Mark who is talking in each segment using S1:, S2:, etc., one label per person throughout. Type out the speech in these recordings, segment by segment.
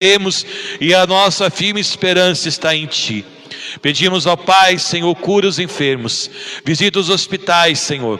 S1: e a nossa firme esperança está em Ti. Pedimos ao Pai, Senhor, cura os enfermos, visita os hospitais, Senhor.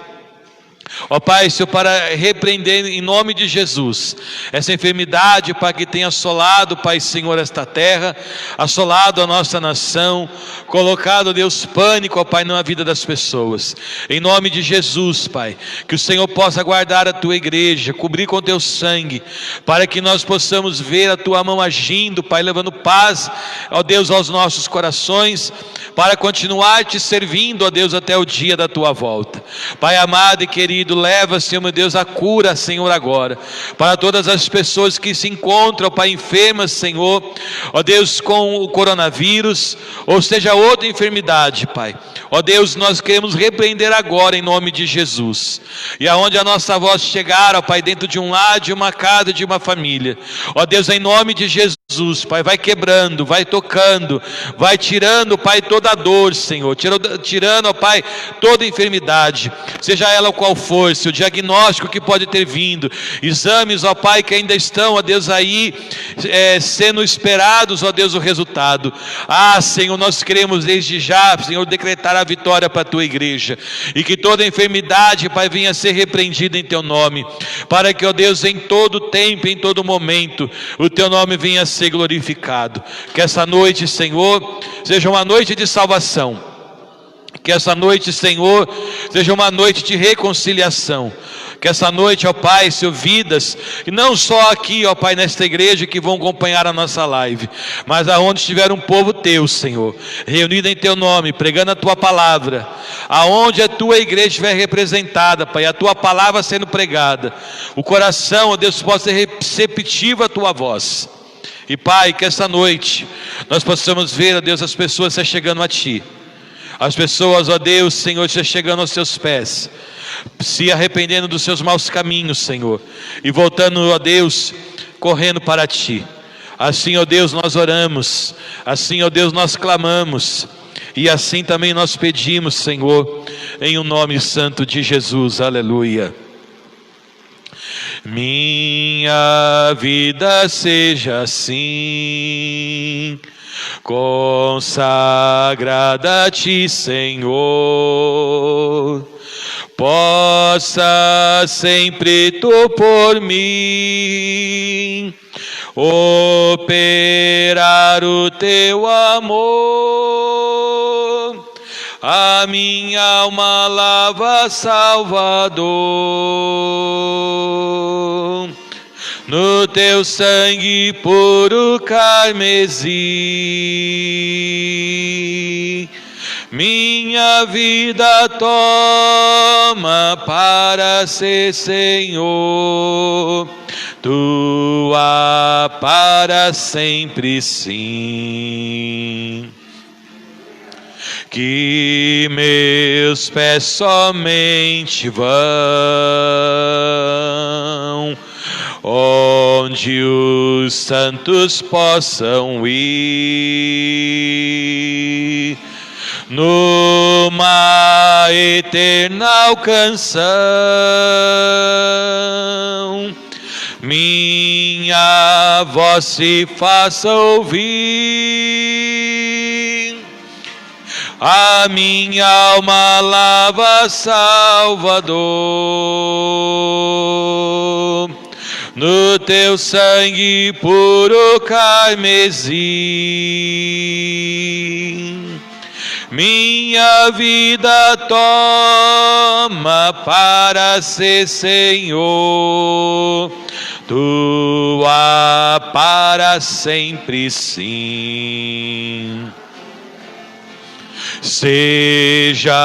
S1: Ó Pai, Senhor, para repreender em nome de Jesus essa enfermidade, Pai, que tem assolado, Pai, Senhor, esta terra, assolado a nossa nação, colocado, Deus, pânico, ó Pai, na vida das pessoas. Em nome de Jesus, Pai, que o Senhor possa guardar a Tua igreja, cobrir com Teu sangue, para que nós possamos ver a Tua mão agindo, Pai, levando paz, ó Deus, aos nossos corações, para continuar Te servindo, ó Deus, até o dia da Tua volta. Pai amado e querido, leva, Senhor meu Deus, a cura, Senhor, agora, para todas as pessoas que se encontram, Pai, enfermas, Senhor, ó Deus, com o coronavírus, ou seja, outra enfermidade, Pai. Ó Deus, nós queremos repreender agora em nome de Jesus, e aonde a nossa voz chegar, ó Pai, dentro de um lar, de uma casa, de uma família, ó Deus, em nome de Jesus, Pai, vai quebrando, vai tocando, vai tirando, Pai, toda a dor, Senhor, tirando, ó Pai, toda enfermidade, seja ela qual for, Senhor, diagnóstico que pode ter vindo, exames, ó Pai, que ainda estão, ó Deus, aí sendo esperados, ó Deus, o resultado. Senhor, nós queremos desde já, Senhor, decretar a vitória para a Tua igreja, e que toda enfermidade, Pai, venha a ser repreendida em Teu nome, para que, ó Deus, em todo tempo, em todo momento, o Teu nome venha a ser glorificado. Que essa noite, Senhor, seja uma noite de salvação, que essa noite, Senhor, seja uma noite de reconciliação. Que essa noite, ó Pai, Senhor, vidas, e não só aqui, ó Pai, nesta igreja que vão acompanhar a nossa live, mas aonde estiver um povo Teu, Senhor, reunido em Teu nome, pregando a Tua palavra, aonde a Tua igreja estiver representada, Pai, a Tua palavra sendo pregada, o coração, ó Deus, possa ser receptivo à Tua voz. E Pai, que essa noite nós possamos ver, ó Deus, as pessoas se chegando a Ti, as pessoas, ó Deus, Senhor, se chegando aos Teus pés, se arrependendo dos seus maus caminhos, Senhor, e voltando, ó Deus, correndo para Ti. Assim, ó Deus, nós oramos, assim, ó Deus, nós clamamos, e assim também nós pedimos, Senhor, em o nome santo de Jesus. Aleluia. Minha vida seja assim, consagrada a Ti, Senhor, possa sempre Tu por mim operar o Teu amor, a minha alma lava, Salvador, no Teu sangue puro carmesim. Minha vida toma para ser, Senhor, Tua para sempre, sim. Que meus pés somente vão onde os santos possam ir, numa eterna canção, minha voz se faça ouvir, a minha alma lava, Salvador, no Teu sangue puro carmesim. Minha vida toma para ser, Senhor, Tua para sempre, sim. Seja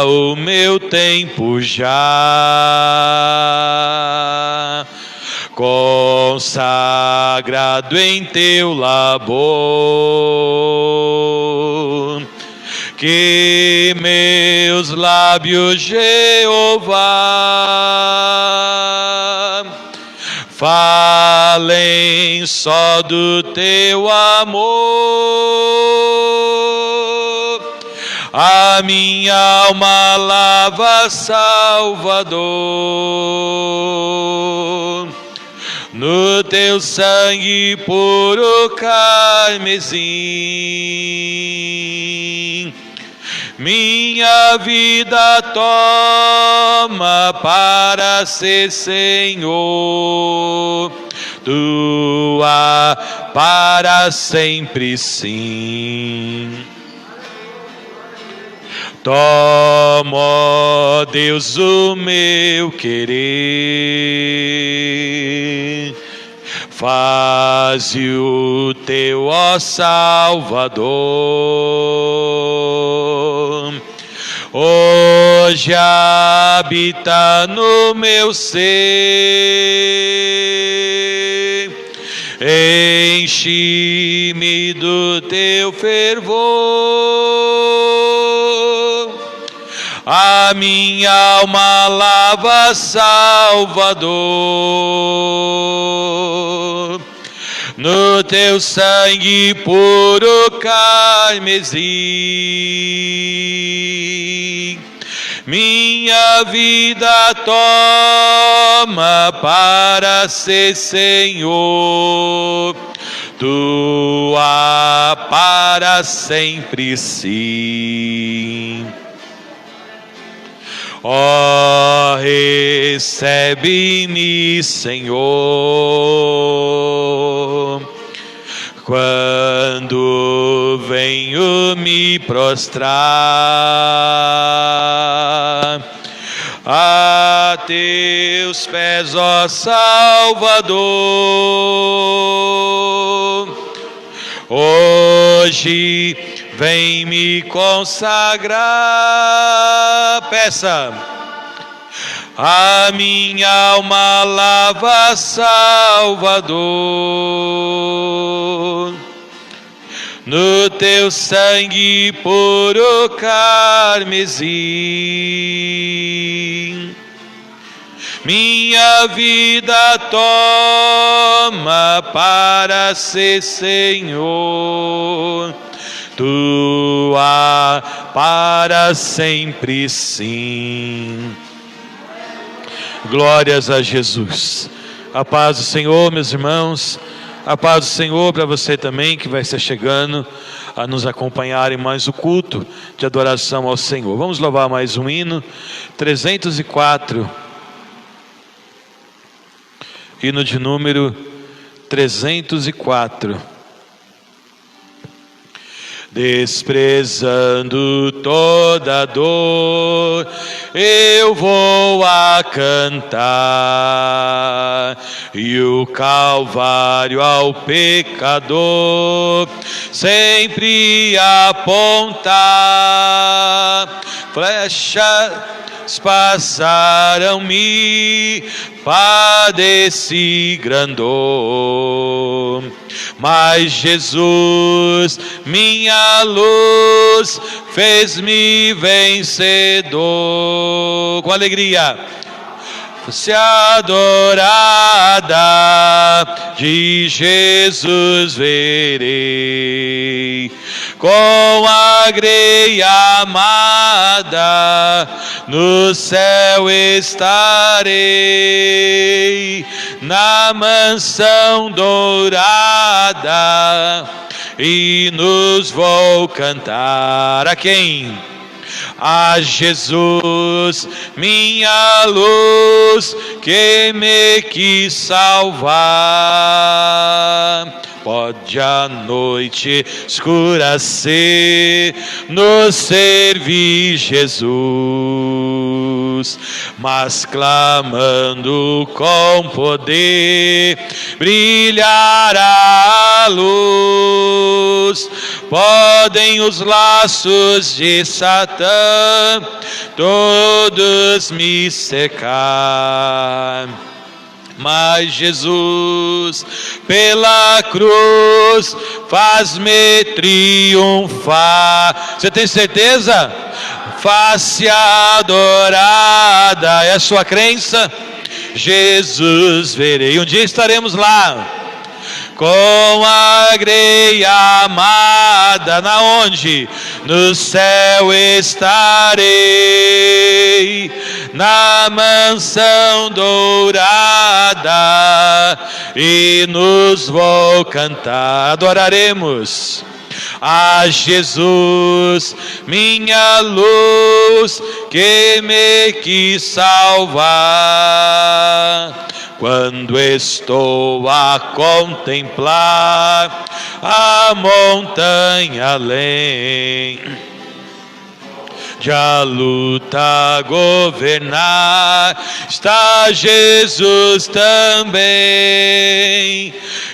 S1: o meu tempo já consagrado em Teu labor, que meus lábios, Jeová, falem só do Teu amor, a minha alma lava, Salvador, no teu sangue puro carmesim. Minha vida toma para ser Senhor, tua para sempre sim. Toma, ó Deus, o meu querer, faze o teu, ó Salvador, hoje habita no meu ser, enche-me do teu fervor, a minha alma lava, Salvador, no teu sangue puro carmesim. Minha vida toma para ser Senhor, tua para sempre sim. Ó, recebe-me, Senhor, quando venho me prostrar a teus pés, ó Salvador, hoje vem me consagrar. Peça. A minha alma lava, Salvador, no teu sangue puro carmesim. Minha vida toma para ser Senhor, tua para sempre sim. Glórias a Jesus. A paz do Senhor, meus irmãos. A paz do Senhor para você também que vai estar chegando a nos acompanhar em mais o culto de adoração ao Senhor. Vamos louvar mais um hino, 304. Hino de número 304. Desprezando toda dor, eu vou a cantar, e o Calvário ao pecador sempre apontar. Flechas passaram-me, padeci grandor, mas Jesus, minha luz, fez-me vencedor. Com alegria, se adorada de Jesus verei, com a greia amada no céu estarei, na mansão dourada, e nos vou cantar. A quem? A Jesus, minha luz, que me quis salvar. Pode a noite escura ser, nos servir Jesus, mas clamando com poder, brilhará a luz. Podem os laços de Satã todos me secar, mas Jesus pela cruz faz-me triunfar. Você tem certeza? Face adorada, é a sua crença? Jesus verei, um dia estaremos lá, com a greia amada, na onde? no céu estarei, na mansão dourada, e nos vou cantar, adoraremos a Jesus, minha luz, que me quis salvar. Quando estou a contemplar a montanha além, de a luta governar, está Jesus também,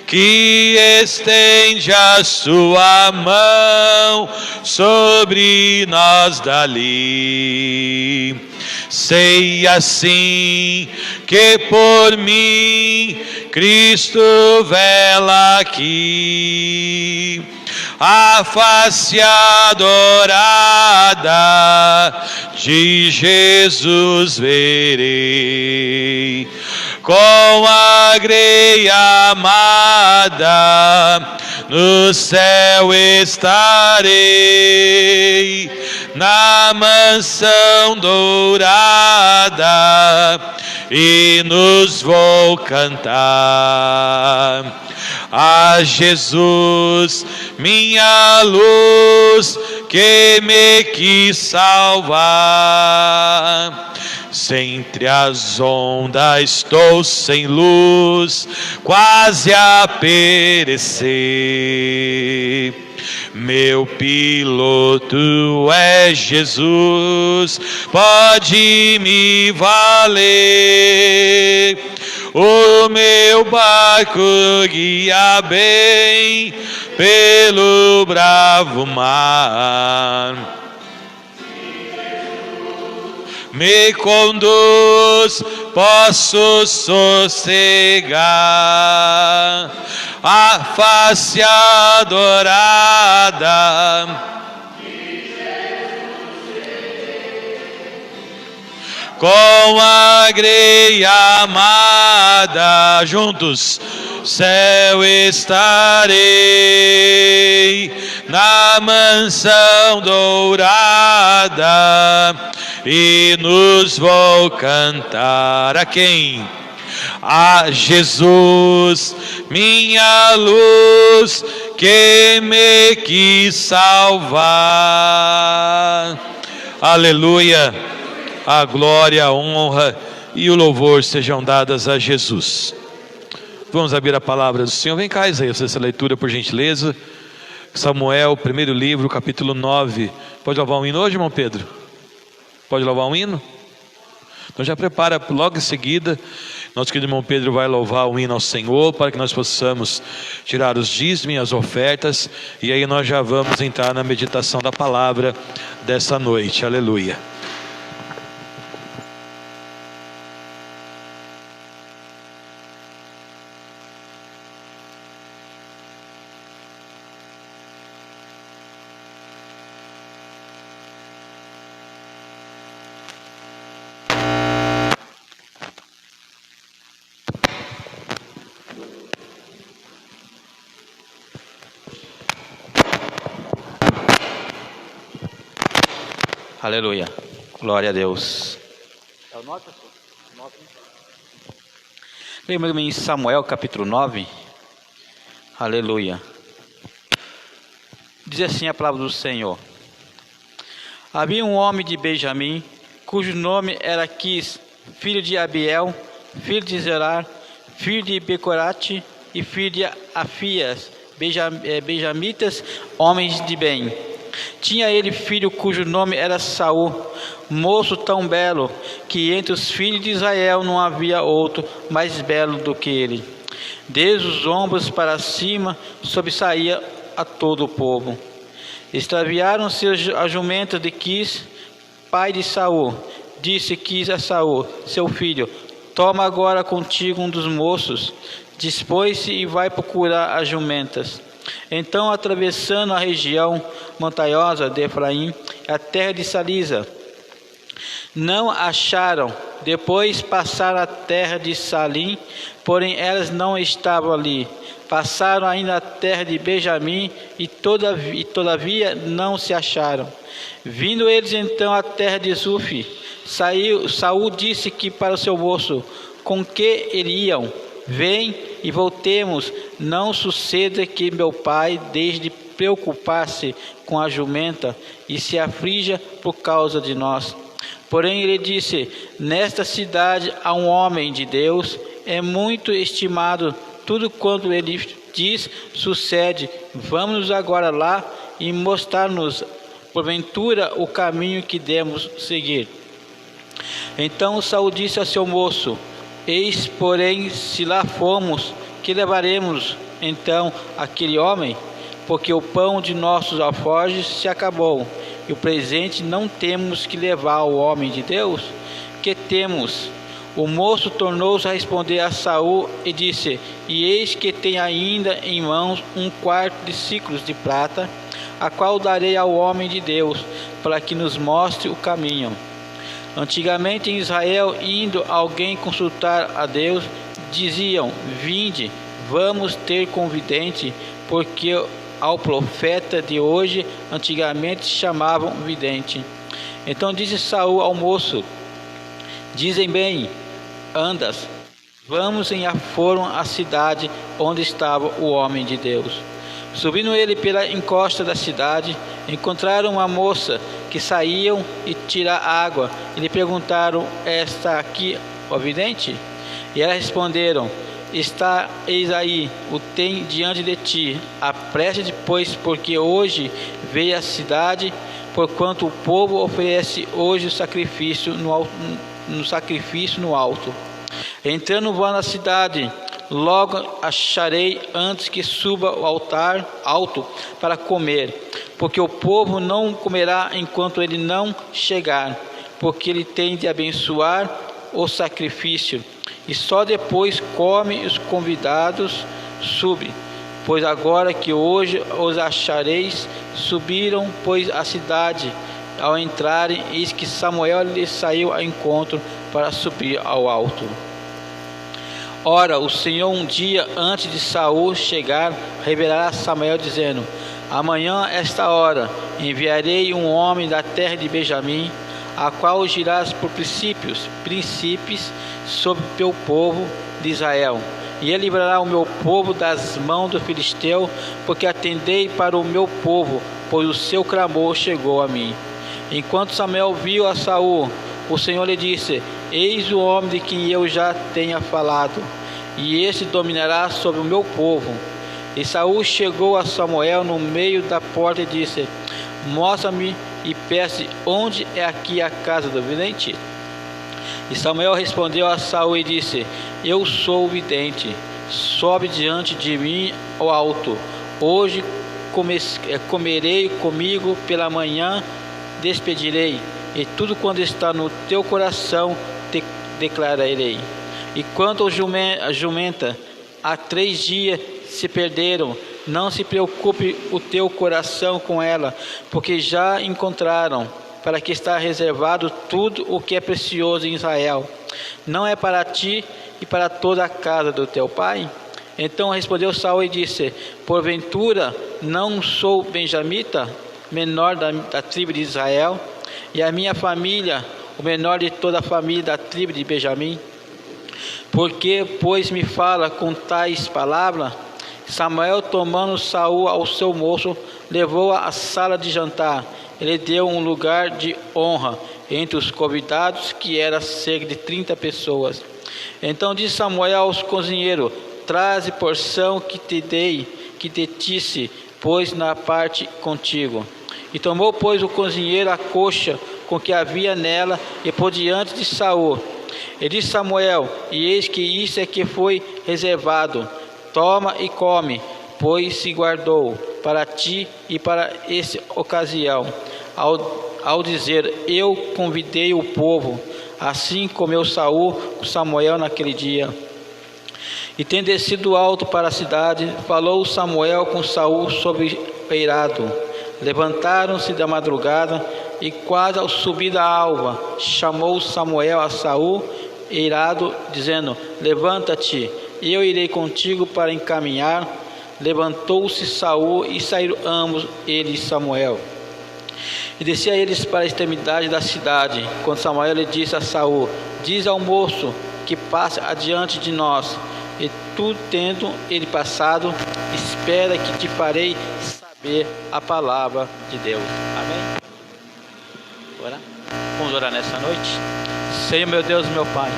S1: que estende a sua mão sobre nós dali. Sei assim que por mim Cristo vela aqui, a face adorada de Jesus verei, com a greia amada no céu estarei, na mansão dourada, e nos vou cantar a Jesus, minha luz, que me quis salvar. Se entre as ondas estou sem luz, quase a perecer, meu piloto é Jesus, pode me valer. O meu barco guia bem pelo bravo mar, me conduz, posso sossegar, a face adorada com a greia amada, juntos, céu estarei, na mansão dourada, e nos vou cantar a quem? A Jesus, minha luz, que me quis salvar. Aleluia. A glória, a honra e o louvor sejam dadas a Jesus. Vamos abrir a palavra do Senhor. Vem cá, Isaías, essa leitura, por gentileza. Samuel, primeiro livro, capítulo 9. Pode louvar um hino hoje, irmão Pedro? Pode louvar um hino? Então já prepara logo em seguida. Nosso querido irmão Pedro vai louvar um hino ao Senhor, para que nós possamos tirar os dízimos e as ofertas. E aí nós já vamos entrar na meditação da palavra dessa noite. Aleluia.
S2: Aleluia, glória a Deus. Lembra-me em Samuel capítulo 9. Aleluia. Diz assim a palavra do Senhor: havia um homem de Benjamim, cujo nome era Quis, filho de Abiel, filho de Zerar, filho de Becorate e filho de Afias, benjamitas, homens de bem. Tinha ele filho cujo nome era Saul, moço tão belo, que entre os filhos de Israel não havia outro mais belo do que ele. Desde os ombros para cima sobressaía a todo o povo. Extraviaram-se as jumentas de Quis, pai de Saul. Disse Quis a Saul, seu filho: toma agora contigo um dos moços. Dispôs-se e vai procurar as jumentas. Então, atravessando a região montanhosa de Efraim, a terra de Salisa, Não acharam. Depois passaram a terra de Salim, porém elas não estavam ali. Passaram ainda a terra de Benjamim, e todavia não se acharam. Vindo eles então à terra de Zuf, Saul disse que para o seu moço, com que iriam? Vem e voltemos, não suceda que meu pai deixe de preocupar-se com a jumenta e se aflija por causa de nós. Porém ele disse, nesta cidade há um homem de Deus, é muito estimado, tudo quanto ele diz sucede. Vamos agora lá e mostrar-nos, porventura, o caminho que devemos seguir. Então Saul disse a seu moço, eis, porém, se lá formos, que levaremos então aquele homem? Porque o pão de nossos alforjes se acabou, e o presente não temos que levar ao homem de Deus? Que temos? O moço tornou-se a responder a Saul e disse, e eis que tem ainda em mãos 1/4 de siclos de prata, a qual darei ao homem de Deus, para que nos mostre o caminho. Antigamente em Israel, indo alguém consultar a Deus, diziam, vinde, vamos ter com vidente, porque ao profeta de hoje, antigamente chamavam vidente. Então disse Saul ao moço, dizem bem, andas, vamos em aforo à cidade onde estava o homem de Deus. Subindo ele pela encosta da cidade, encontraram uma moça que saíam e tirar água, e lhe perguntaram, está aqui o vidente? E elas responderam, está, eis aí, o tem diante de ti, apressa-te, pois, porque hoje veio a cidade, porquanto o povo oferece hoje o sacrifício no alto. Entrando vá na cidade, logo acharei antes que suba ao altar alto para comer, porque o povo não comerá enquanto ele não chegar, porque ele tem de abençoar o sacrifício, e só depois come os convidados, sube. Pois agora que hoje os achareis, subiram, pois, a cidade. Ao entrarem, eis que Samuel lhes saiu ao encontro para subir ao alto. Ora, o Senhor um dia antes de Saul chegar, revelará a Samuel, dizendo, amanhã, esta hora, enviarei um homem da terra de Benjamim, a qual girás por princípios sobre o meu povo de Israel. E ele livrará o meu povo das mãos do filisteu, porque atendei para o meu povo, pois o seu clamor chegou a mim. Enquanto Samuel viu a Saul, o Senhor lhe disse, eis o homem de quem eu já tenha falado, e este dominará sobre o meu povo. E Saul chegou a Samuel no meio da porta e disse, mostra-me e peço, onde é aqui a casa do vidente? E Samuel respondeu a Saul e disse, eu sou o vidente, sobe diante de mim ao alto. Hoje comerei comigo pela manhã, despedirei, e tudo quanto está no teu coração te declararei. E quanto a jumenta, há 3 dias se perderam, não se preocupe o teu coração com ela, porque já encontraram, para que está reservado tudo o que é precioso em Israel. Não é para ti e para toda a casa do teu pai? Então respondeu Saul e disse, porventura não sou benjamita, menor da tribo de Israel, e a minha família, o menor de toda a família da tribo de Benjamim? Porque, pois, me fala com tais palavras? Samuel, tomando Saul ao seu moço, levou-a à sala de jantar. Ele deu um lugar de honra entre os convidados, que era cerca de 30 pessoas. Então disse Samuel aos cozinheiros, traze porção que te dei, que te disse, pois na parte contigo. E tomou, pois, o cozinheiro a coxa com que havia nela, e pôs diante de Saul. E disse Samuel, e eis que isso é que foi reservado, toma e come, pois se guardou para ti e para essa ocasião. Ao dizer, eu convidei o povo, assim comeu Saul com Samuel naquele dia. E tendo descido alto para a cidade, falou Samuel com Saul sobre o eirado. Levantaram-se da madrugada, e quase ao subir da alva, chamou Samuel a Saul, irado, dizendo: levanta-te, e eu irei contigo para encaminhar. Levantou-se Saul e saíram ambos, ele e Samuel. E descia eles para a extremidade da cidade. Quando Samuel lhe disse a Saul: diz ao moço que passe adiante de nós. E tu, tendo ele passado, espera que te farei saber a palavra de Deus. Amém? Ora, vamos orar nessa noite. Senhor, meu Deus, meu Pai,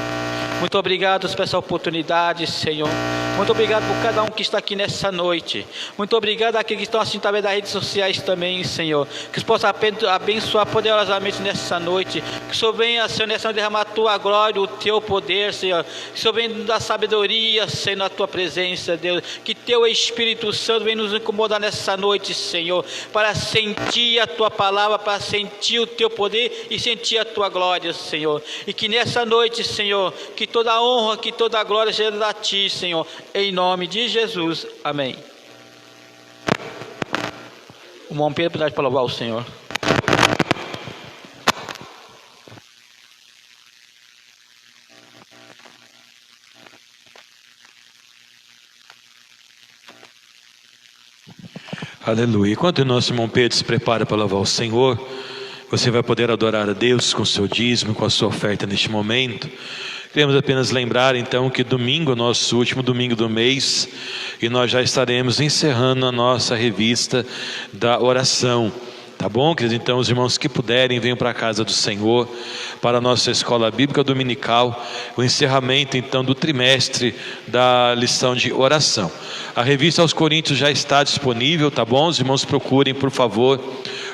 S2: muito obrigado por essa oportunidade, Senhor. Muito obrigado por cada um que está aqui nessa noite. Muito obrigado àqueles que estão assim através das redes sociais também, Senhor. Que o Senhor possa abençoar poderosamente nessa noite. Que o Senhor venha, Senhor, nessa noite derramar a Tua glória, o Teu poder, Senhor. Que o Senhor venha nos dar sabedoria, Senhor, na Tua presença, Deus. Que Teu Espírito Santo venha nos incomodar nessa noite, Senhor. Para sentir a Tua palavra, para sentir o Teu poder e sentir a Tua glória, Senhor. E que nessa noite, Senhor, que toda a honra, que toda a glória seja da Ti, Senhor. Em nome de Jesus, amém. O irmão Pedro pede para louvar o Senhor.
S1: Aleluia. Enquanto o nosso irmão Pedro se prepara para louvar o Senhor, você vai poder adorar a Deus com o seu dízimo, com a sua oferta neste momento. Queremos apenas lembrar então que domingo é o nosso último domingo do mês e nós já estaremos encerrando a nossa revista da oração. Tá bom, queridos? Então os irmãos que puderem venham para a casa do Senhor, para a nossa escola bíblica dominical, o encerramento então do trimestre da lição de oração. A revista aos Coríntios já está disponível, tá bom? Os irmãos procurem, por favor,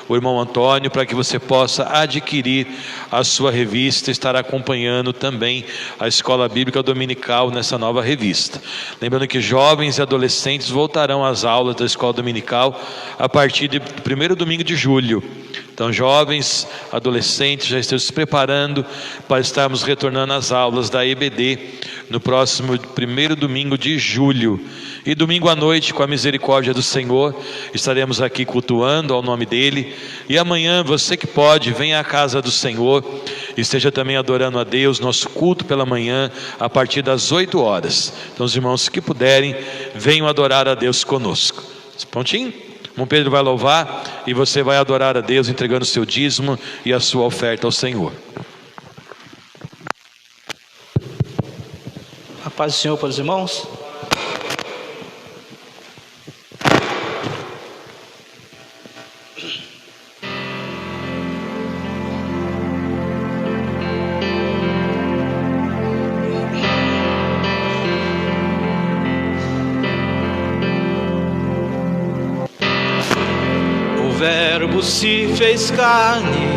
S1: o irmão Antônio, para que você possa adquirir a sua revista, estar acompanhando também a escola bíblica dominical nessa nova revista. Lembrando que jovens e adolescentes voltarão às aulas da escola dominical a partir do primeiro domingo de julho. Então, jovens, adolescentes, já estão se preparando para estarmos retornando às aulas da EBD no próximo primeiro domingo de julho. E domingo à noite, com a misericórdia do Senhor, estaremos aqui cultuando ao nome dEle. E amanhã, você que pode, venha à casa do Senhor, esteja também adorando a Deus, nosso culto pela manhã, a partir das 8 horas. Então, os irmãos que puderem, venham adorar a Deus conosco. Prontinho? Irmão Pedro vai louvar e você vai adorar a Deus entregando o seu dízimo e a sua oferta ao Senhor.
S2: A paz do Senhor para os irmãos. O Verbo se fez carne,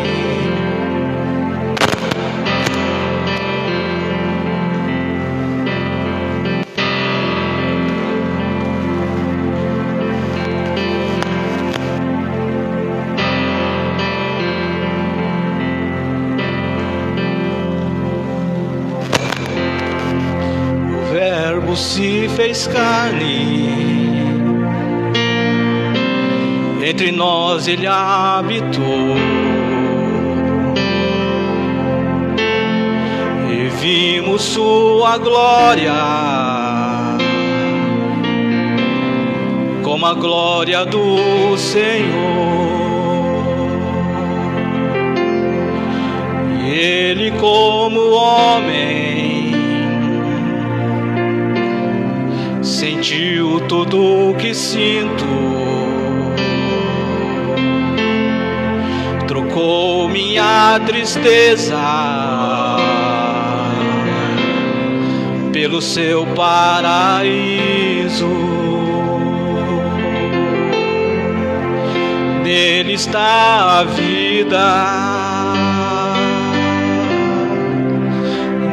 S2: o Verbo se fez carne. Entre nós ele habitou e vimos sua glória, como a glória do Senhor. E ele, como homem, sentiu tudo o que sinto. Trocou minha tristeza pelo seu paraíso. Nele está a vida,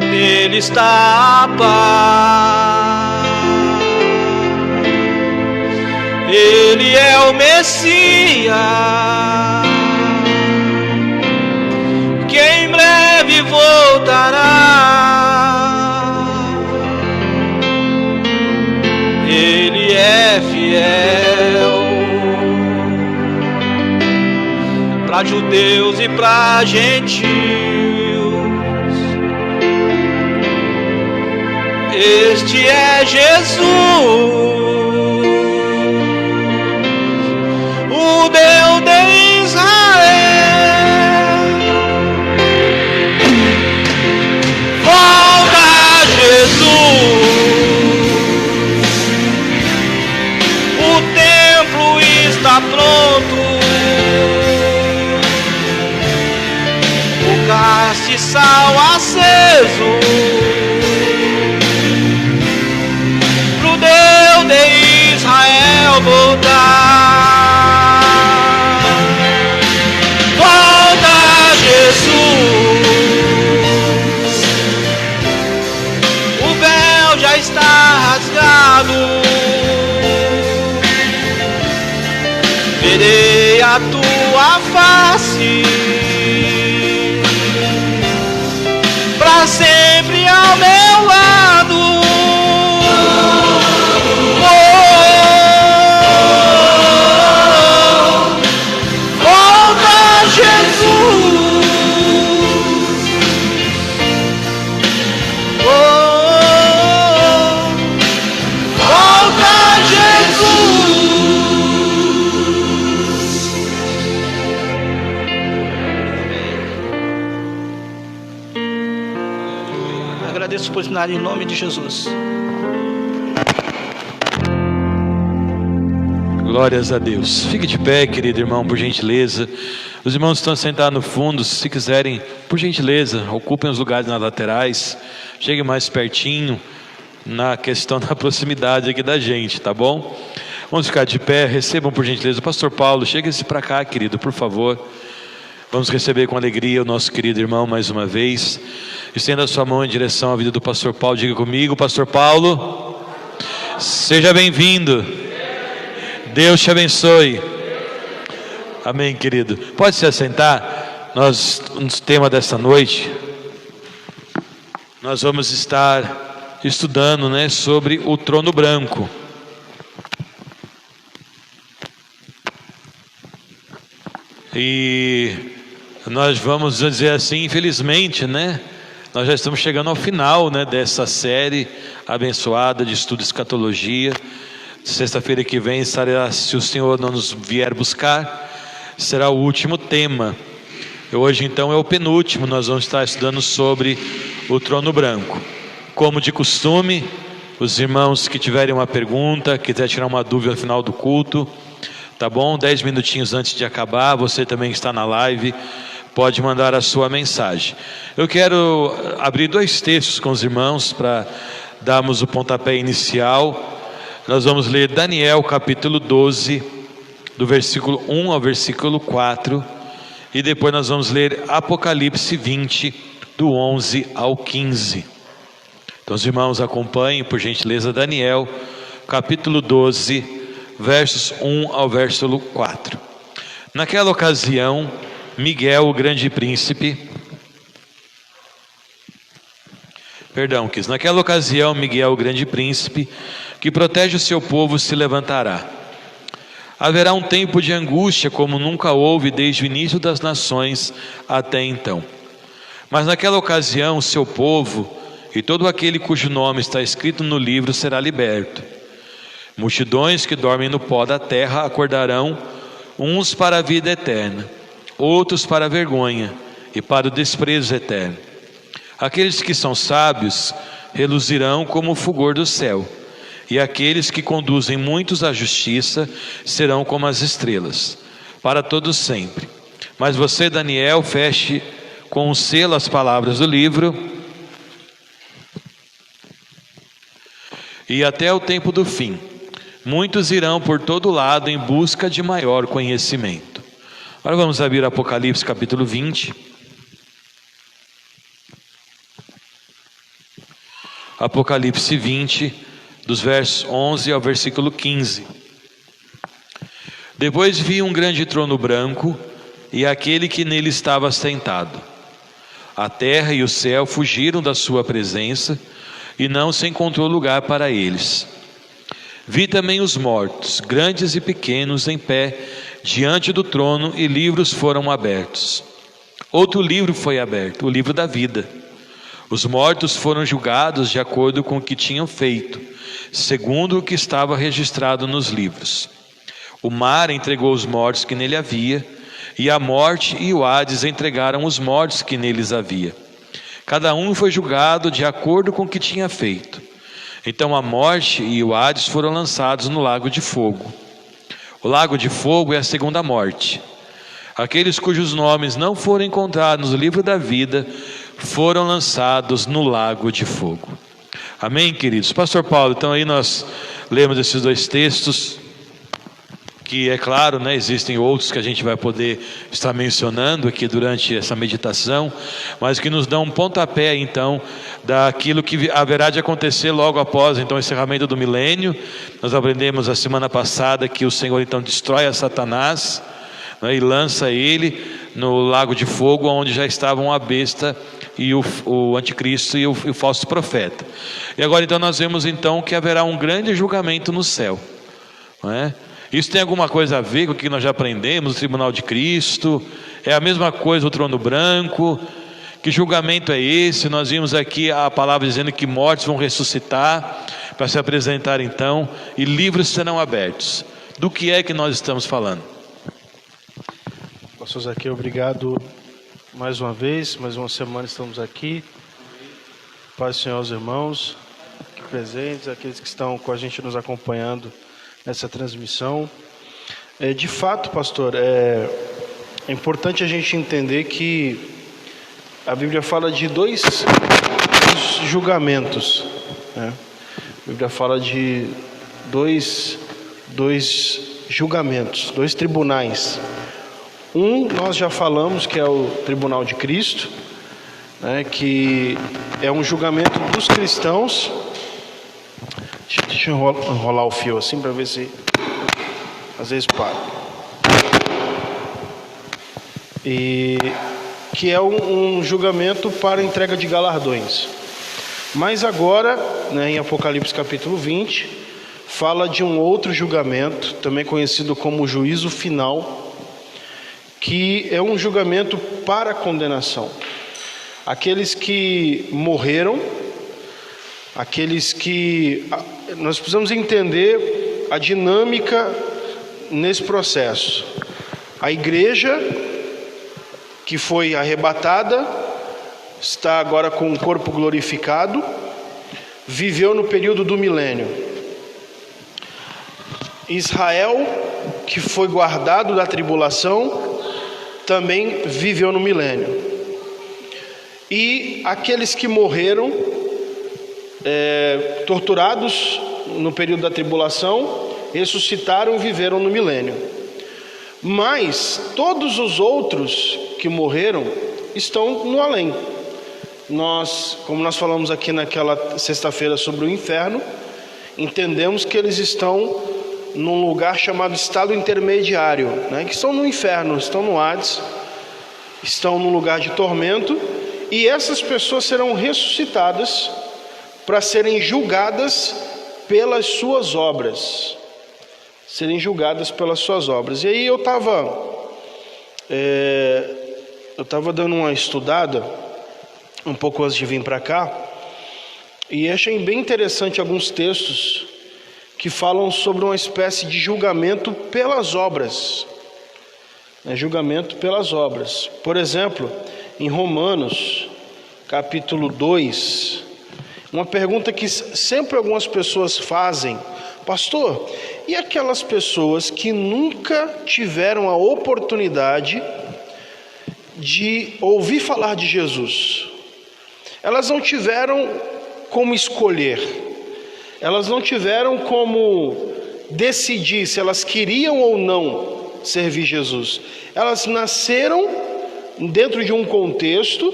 S2: nele está a paz. Ele é o Messias, que em breve voltará. Ele é fiel para judeus e para gentios. Este é Jesus, o Deus de Israel. Volta, Jesus, o templo está pronto, o castiçal aceso, pro Deus de Israel voltar. Volta, Jesus, o véu já está rasgado, verei a tua face pra sempre ao meu lado. Volta, Jesus, volta, Jesus. Agradeço por ensinar em nome de Jesus.
S1: Glórias a Deus. Fique de pé, querido irmão, por gentileza. Os irmãos estão sentados no fundo. Se quiserem, por gentileza, ocupem os lugares nas laterais. Cheguem mais pertinho, na questão da proximidade aqui da gente, tá bom? Vamos ficar de pé. Recebam, por gentileza, o pastor Paulo. Chegue-se para cá, querido, por favor. Vamos receber com alegria o nosso querido irmão mais uma vez. Estenda a sua mão em direção à vida do pastor Paulo. Diga comigo, pastor Paulo, seja bem-vindo. Deus te abençoe. Amém, querido. Pode se assentar. No tema desta noite, nós vamos estar estudando, sobre o trono branco. E nós vamos dizer assim, infelizmente, nós já estamos chegando ao final, dessa série abençoada de estudo de escatologia. Sexta-feira que vem estará, se o Senhor não nos vier buscar, será o último tema. Hoje então é o penúltimo. Nós vamos estar estudando sobre o trono branco. Como de costume, os irmãos que tiverem uma pergunta, quiser tirar uma dúvida no final do culto, tá bom? 10 minutinhos antes de acabar, você também que está na live, pode mandar a sua mensagem. Eu quero abrir 2 textos com os irmãos para darmos o pontapé inicial. Nós vamos ler Daniel capítulo 12, do versículo 1 ao versículo 4, e depois nós vamos ler Apocalipse 20, do 11 ao 15. Então os irmãos acompanhem, por gentileza, Daniel capítulo 12, versos 1 ao versículo 4. Naquela ocasião, Miguel, o grande príncipe, que protege o seu povo, se levantará. Haverá um tempo de angústia como nunca houve desde o início das nações até então. Mas naquela ocasião, o seu povo e todo aquele cujo nome está escrito no livro será liberto. Multidões que dormem no pó da terra acordarão, uns para a vida eterna, outros para a vergonha e para o desprezo eterno. Aqueles que são sábios reluzirão como o fulgor do céu, e aqueles que conduzem muitos à justiça serão como as estrelas, para todos sempre. Mas você, Daniel, feche com um selo as palavras do livro, e até o tempo do fim, muitos irão por todo lado em busca de maior conhecimento. Agora vamos abrir Apocalipse capítulo 20. Apocalipse 20, dos versos 11 ao versículo 15. Depois vi um grande trono branco e aquele que nele estava sentado. A terra e o céu fugiram da sua presença e não se encontrou lugar para eles. Vi também os mortos, grandes e pequenos, em pé, diante do trono, e livros foram abertos. Outro livro foi aberto, o livro da vida. Os mortos foram julgados de acordo com o que tinham feito, segundo o que estava registrado nos livros. O mar entregou os mortos que nele havia, e a morte e o Hades entregaram os mortos que neles havia. Cada um foi julgado de acordo com o que tinha feito. Então a morte e o Hades foram lançados no lago de fogo. O lago de fogo é a segunda morte. Aqueles cujos nomes não foram encontrados no livro da vida foram lançados no lago de fogo. Amém, queridos? Pastor Paulo, então aí nós lemos esses dois textos, que é claro, né, existem outros que a gente vai poder estar mencionando aqui durante essa meditação, mas que nos dão um pontapé então daquilo que haverá de acontecer logo após então o encerramento do milênio. Nós aprendemos a semana passada que o Senhor então destrói a Satanás, né, e lança ele no lago de fogo, onde já estavam a besta e o anticristo e o falso profeta. E agora então nós vemos então que haverá um grande julgamento no céu, não é? Isso tem alguma coisa a ver com o que nós já aprendemos, o tribunal de Cristo? É a mesma coisa o trono branco? Que julgamento é esse? Nós vimos aqui a palavra dizendo que mortos vão ressuscitar para se apresentar então, e livros serão abertos. Do que é que nós estamos falando?
S3: Pastor Zaqueu, obrigado mais uma vez, mais uma semana estamos aqui. Paz do Senhor aos irmãos aqui presentes, aqueles que estão com a gente nos acompanhando nessa transmissão. De fato, pastor, é importante a gente entender que a Bíblia fala de dois julgamentos, né? A Bíblia fala de dois julgamentos, dois tribunais. Um, nós já falamos, que é o tribunal de Cristo, né, que é um julgamento dos cristãos. Deixa eu enrolar o fio assim para ver se às vezes para. E que é um julgamento para entrega de galardões. Mas agora, né, em Apocalipse capítulo 20, fala de um outro julgamento, também conhecido como juízo final, que é um julgamento para condenação. Aqueles que morreram, aqueles que... Nós precisamos entender a dinâmica nesse processo. A igreja que foi arrebatada está agora com o corpo glorificado, viveu no período do milênio. Israel, que foi guardado da tribulação, também viveu no milênio. E aqueles que morreram torturados no período da tribulação, ressuscitaram e viveram no milênio. Mas todos os outros que morreram estão no além. Como nós falamos aqui naquela sexta-feira sobre o inferno, entendemos que eles estão num lugar chamado estado intermediário, né? Que estão no inferno, estão no Hades, estão num lugar de tormento, e essas pessoas serão ressuscitadas para serem julgadas pelas suas obras. Serem julgadas pelas suas obras. E aí eu estava dando uma estudada um pouco antes de vir para cá, e achei bem interessante alguns textos que falam sobre uma espécie de julgamento pelas obras, né? Julgamento pelas obras. Por exemplo, em Romanos capítulo 2, uma pergunta que sempre algumas pessoas fazem: pastor, e aquelas pessoas que nunca tiveram a oportunidade de ouvir falar de Jesus? Elas não tiveram como escolher, elas não tiveram como decidir se elas queriam ou não servir Jesus. Elas nasceram dentro de um contexto,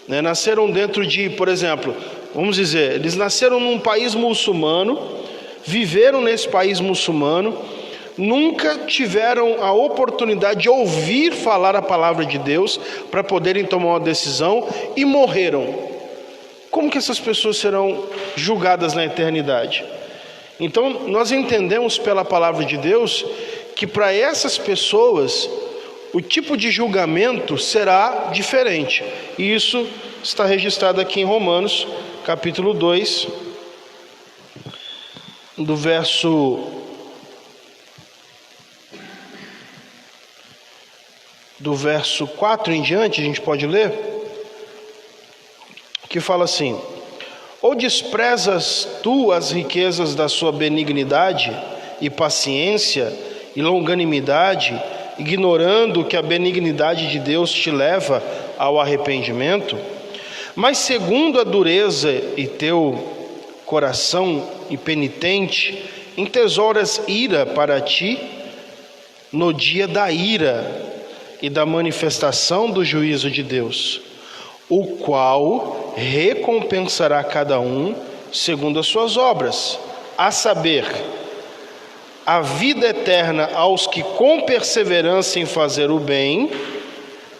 S3: né? Nasceram dentro de, por exemplo, vamos dizer, eles nasceram num país muçulmano, viveram nesse país muçulmano, nunca tiveram a oportunidade de ouvir falar a palavra de Deus para poderem tomar uma decisão e morreram. Como que essas pessoas serão julgadas na eternidade? Então, nós entendemos pela palavra de Deus que para essas pessoas o tipo de julgamento será diferente. E isso está registrado aqui em Romanos, capítulo 2, do verso 4 em diante, a gente pode ler, que fala assim: ou desprezas tu as riquezas da sua benignidade e paciência e longanimidade, ignorando que a benignidade de Deus te leva ao arrependimento? Mas segundo a dureza e teu coração impenitente, entesouras ira para ti no dia da ira e da manifestação do juízo de Deus, o qual recompensará cada um segundo as suas obras, a saber, a vida eterna aos que com perseverança em fazer o bem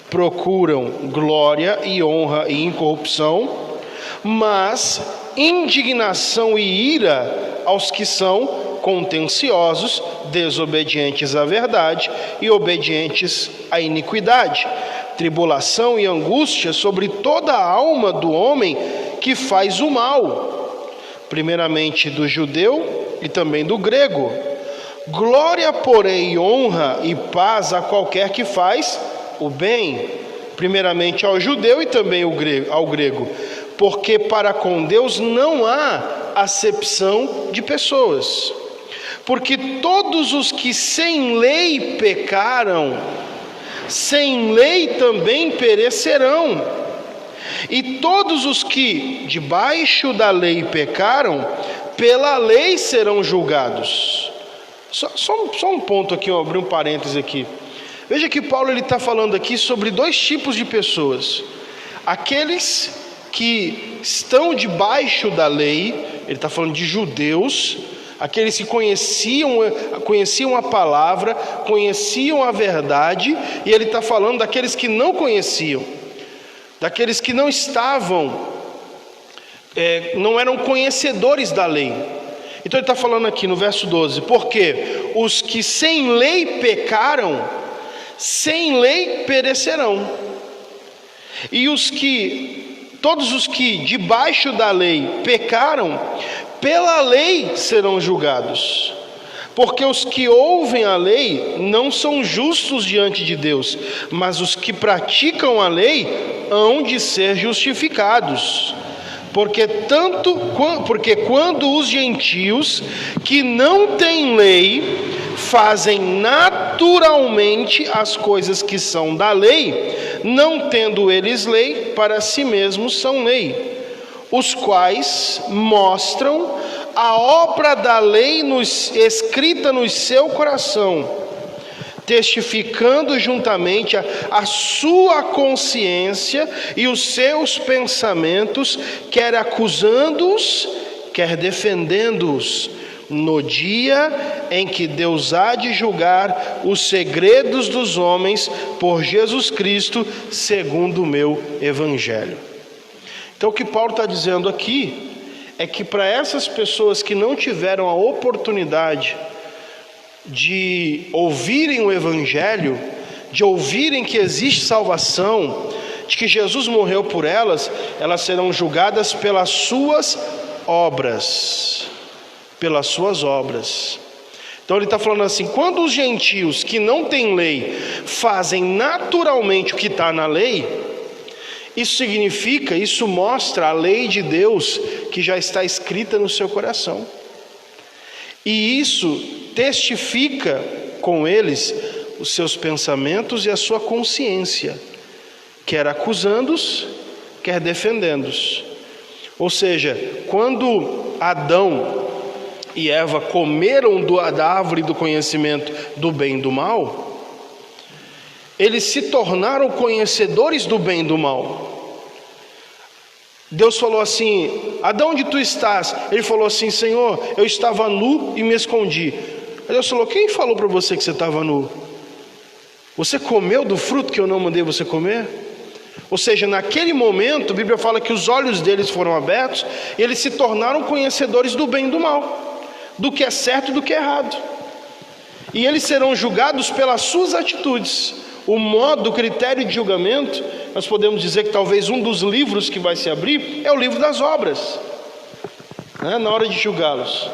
S3: procuram glória e honra e incorrupção, mas indignação e ira aos que são contenciosos, desobedientes à verdade e obedientes à iniquidade, tribulação e angústia sobre toda a alma do homem que faz o mal, primeiramente do judeu e também do grego. Glória, porém, honra e paz a qualquer que faz o bem, primeiramente ao judeu e também ao grego, porque para com Deus não há acepção de pessoas, porque todos os que sem lei pecaram, sem lei também perecerão, e todos os que debaixo da lei pecaram, pela lei serão julgados. Só um ponto aqui, abrir um parêntese aqui. Veja que Paulo está falando aqui sobre dois tipos de pessoas: aqueles que estão debaixo da lei, ele está falando de judeus, aqueles que conheciam a palavra, conheciam a verdade, e ele está falando daqueles que não conheciam, daqueles que não estavam, não eram conhecedores da lei. Então ele está falando aqui no verso 12, porque os que sem lei pecaram, sem lei perecerão, e todos os que debaixo da lei pecaram, pela lei serão julgados, porque os que ouvem a lei não são justos diante de Deus, mas os que praticam a lei hão de ser justificados. Porque quando os gentios que não têm lei fazem naturalmente as coisas que são da lei, não tendo eles lei, para si mesmos são lei, os quais mostram a obra da lei escrita no seu coração, testificando juntamente a sua consciência e os seus pensamentos, quer acusando-os, quer defendendo-os, no dia em que Deus há de julgar os segredos dos homens por Jesus Cristo, segundo o meu evangelho. Então o que Paulo está dizendo aqui é que para essas pessoas que não tiveram a oportunidade de ouvirem o evangelho, de ouvirem que existe salvação, de que Jesus morreu por elas, elas serão julgadas pelas suas obras. Pelas suas obras. Então ele está falando assim: quando os gentios que não têm lei fazem naturalmente o que está na lei, isso mostra a lei de Deus que já está escrita no seu coração, e isso testifica com eles os seus pensamentos e a sua consciência, quer acusando-os, quer defendendo-os. Ou seja, quando Adão e Eva comeram da árvore do conhecimento do bem e do mal, eles se tornaram conhecedores do bem e do mal. Deus falou assim: Adão, onde tu estás? Ele falou assim: Senhor, eu estava nu e me escondi. Aí Deus falou: quem falou para você que você estava nu? Você comeu do fruto que eu não mandei você comer? Ou seja, naquele momento a Bíblia fala que os olhos deles foram abertos e eles se tornaram conhecedores do bem e do mal. do que é certo e do que é errado. E eles serão julgados pelas suas atitudes. O modo, o critério de julgamento, nós podemos dizer que talvez um dos livros que vai se abrir é o livro das obras, né, na hora de julgá-los.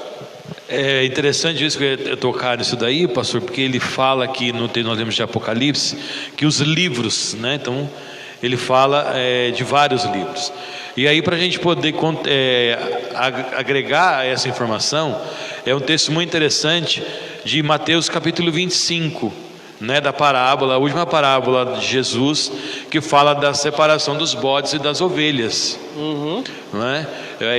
S1: É interessante isso que eu tocar nisso daí, pastor, porque ele fala aqui no texto, nós lemos de Apocalipse, que os livros, né? Então ele fala de vários livros. E aí, para a gente poder agregar essa informação, é um texto muito interessante de Mateus capítulo 25, né, da parábola, a última parábola de Jesus, que fala da separação dos bodes e das ovelhas. Né?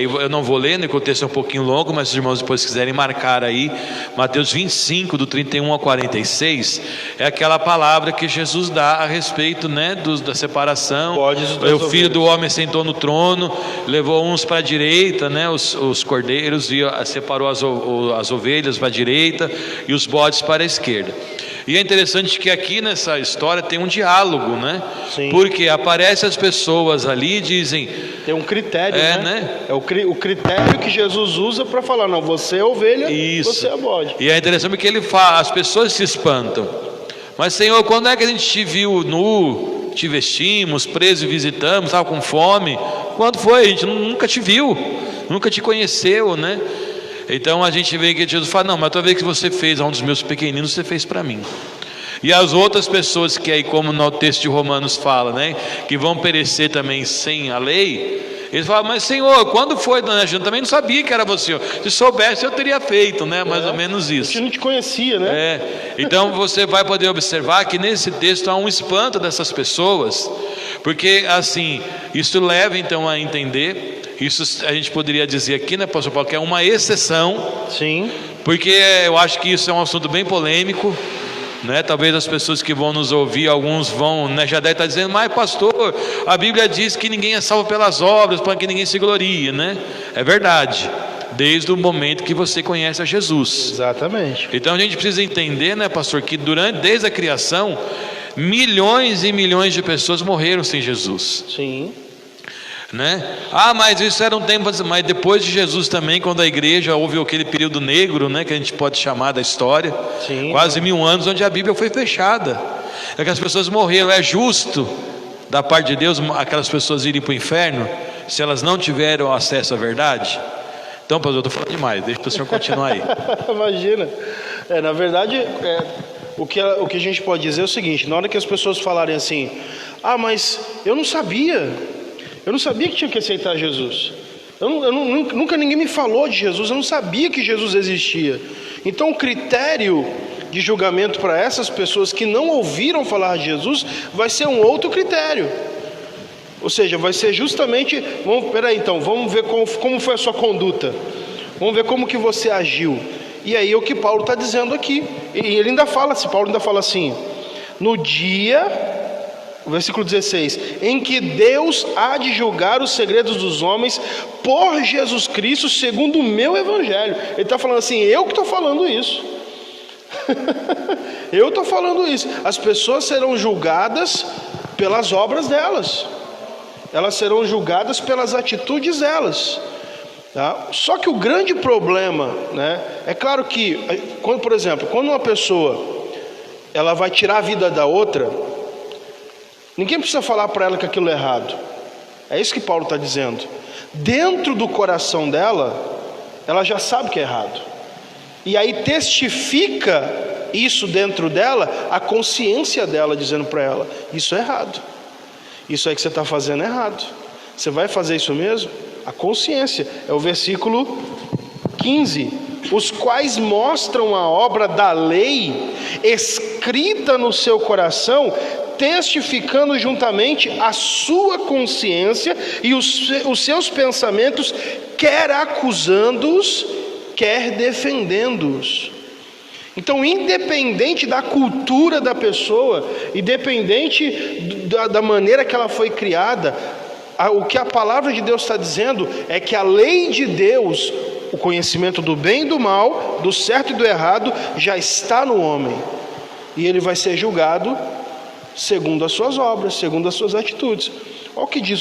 S1: Eu não vou ler, né, porque o texto é um pouquinho longo, mas se os irmãos depois quiserem marcar aí, Mateus 25, do 31 a 46, é aquela palavra que Jesus dá a respeito, né, da separação. O filho do homem sentou no trono, levou uns para a direita, né, os cordeiros, e separou as ovelhas para a direita e os bodes para a esquerda. E é interessante que aqui nessa história tem um diálogo, né?
S3: Sim.
S1: Porque aparecem as pessoas ali e dizem...
S3: Tem um critério, né? É o critério que Jesus usa para falar, não, você é ovelha,
S1: isso.
S3: Você é bode.
S1: E é interessante porque ele fala, as pessoas se espantam. Mas, Senhor, quando é que a gente te viu nu, te vestimos, preso e visitamos, estava com fome? Quando foi? A gente nunca te viu, nunca te conheceu, né? Então a gente vê que Jesus fala, não, mas toda vez que você fez a um dos meus pequeninos, você fez para mim. E as outras pessoas que aí, como no texto de Romanos fala, né, que vão perecer também sem a lei, eles falam, mas Senhor, quando foi, dona Jana? Também não sabia que era você. Se soubesse, eu teria feito, né? Mais ou menos isso.
S3: A gente não te conhecia, né?
S1: Então você vai poder observar que nesse texto há um espanto dessas pessoas, porque assim, isso leva então a entender... Isso a gente poderia dizer aqui, né, pastor Paulo, que é uma exceção.
S3: Sim.
S1: Porque eu acho que isso é um assunto bem polêmico, né? Talvez as pessoas que vão nos ouvir, alguns vão, né, já devem estar dizendo, mas pastor, a Bíblia diz que ninguém é salvo pelas obras, para que ninguém se glorie, né? É verdade, desde o momento que você conhece a Jesus.
S3: Exatamente.
S1: Então a gente precisa entender, né, pastor, que desde a criação, milhões e milhões de pessoas morreram sem Jesus.
S3: Sim.
S1: Né? Mas isso era um tempo, mas depois de Jesus também, quando a igreja houve aquele período negro, né, que a gente pode chamar da história. Sim. Quase 1000 anos, onde a Bíblia foi fechada, é que as pessoas morreram. É justo da parte de Deus aquelas pessoas irem para o inferno se elas não tiveram acesso à verdade? Então, pastor, eu estou falando demais, deixa o senhor continuar aí.
S3: Imagina, na verdade, o que a gente pode dizer é o seguinte: na hora que as pessoas falarem assim, mas eu não sabia que tinha que aceitar Jesus, nunca ninguém me falou de Jesus, eu não sabia que Jesus existia. Então o critério de julgamento para essas pessoas que não ouviram falar de Jesus vai ser um outro critério. Ou seja, vai ser justamente, vamos ver como foi a sua conduta, vamos ver como que você agiu. E aí é o que Paulo está dizendo aqui, e ele ainda fala, Paulo ainda fala assim, no dia... Versículo 16: em que Deus há de julgar os segredos dos homens por Jesus Cristo, segundo o meu evangelho. Ele está falando assim, eu que estou falando isso. Eu estou falando isso. As pessoas serão julgadas pelas obras delas, elas serão julgadas pelas atitudes delas, tá? Só que o grande problema, né, é claro que, por exemplo, quando uma pessoa ela vai tirar a vida da outra, ninguém precisa falar para ela que aquilo é errado. É isso que Paulo está dizendo. Dentro do coração dela, ela já sabe que é errado. E aí testifica isso dentro dela, a consciência dela dizendo para ela, isso é errado. Isso aí que você está fazendo é errado. Você vai fazer isso mesmo? A consciência. É o versículo 15. Os quais mostram a obra da lei escrita no seu coração, testificando juntamente a sua consciência e os seus pensamentos, quer acusando-os, quer defendendo-os. Então, independente da cultura da pessoa, independente da maneira que ela foi criada, o que a palavra de Deus está dizendo é que a lei de Deus, o conhecimento do bem e do mal, do certo e do errado, já está no homem, e ele vai ser julgado segundo as suas obras, segundo as suas atitudes. Olha o que diz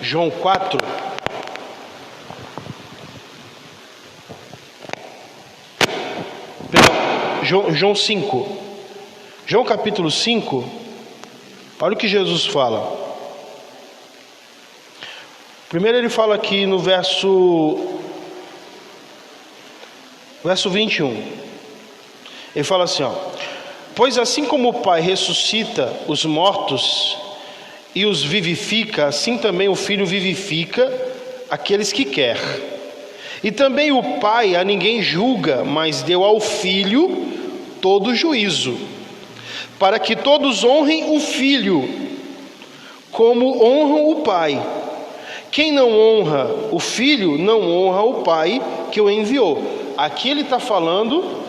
S3: João 4, João 5. João capítulo 5, olha o que Jesus fala. Primeiro ele fala aqui no verso 21. Ele fala assim, ó: pois assim como o Pai ressuscita os mortos e os vivifica, assim também o Filho vivifica aqueles que quer. E também o Pai a ninguém julga, mas deu ao Filho todo o juízo, para que todos honrem o Filho, como honram o Pai. Quem não honra o Filho, não honra o Pai que o enviou. Aqui ele está falando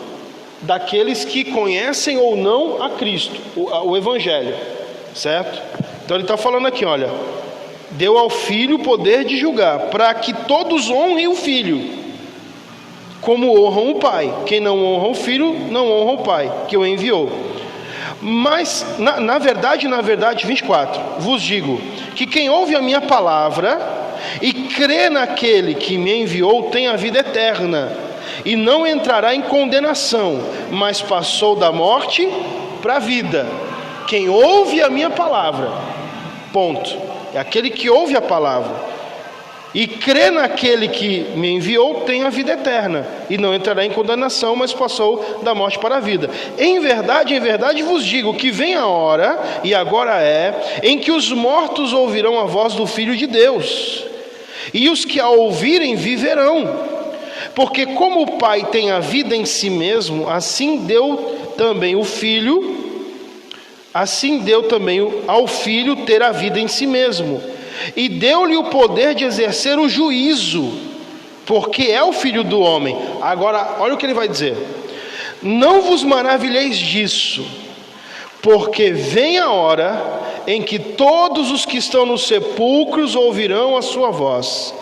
S3: daqueles que conhecem ou não a Cristo, o Evangelho, certo? Então ele está falando aqui, olha: deu ao Filho o poder de julgar, para que todos honrem o Filho, como honram o Pai. Quem não honra o Filho, não honra o Pai que o enviou. Mas, na verdade, 24, vos digo que quem ouve a minha palavra e crê naquele que me enviou tem a vida eterna, e não entrará em condenação, mas passou da morte para a vida. Quem ouve a minha palavra, ponto, é aquele que ouve a palavra e crê naquele que me enviou tem a vida eterna, e não entrará em condenação, mas passou da morte para a vida. Em verdade vos digo que vem a hora, e agora é, em que os mortos ouvirão a voz do Filho de Deus, e os que a ouvirem viverão. Porque como o Pai tem a vida em si mesmo, assim deu também o Filho, assim deu também ao Filho ter a vida em si mesmo, e deu-lhe o poder de exercer o juízo, porque é o Filho do homem. Agora, olha o que ele vai dizer: não vos maravilheis disso, porque vem a hora em que todos os que estão nos sepulcros ouvirão a sua voz,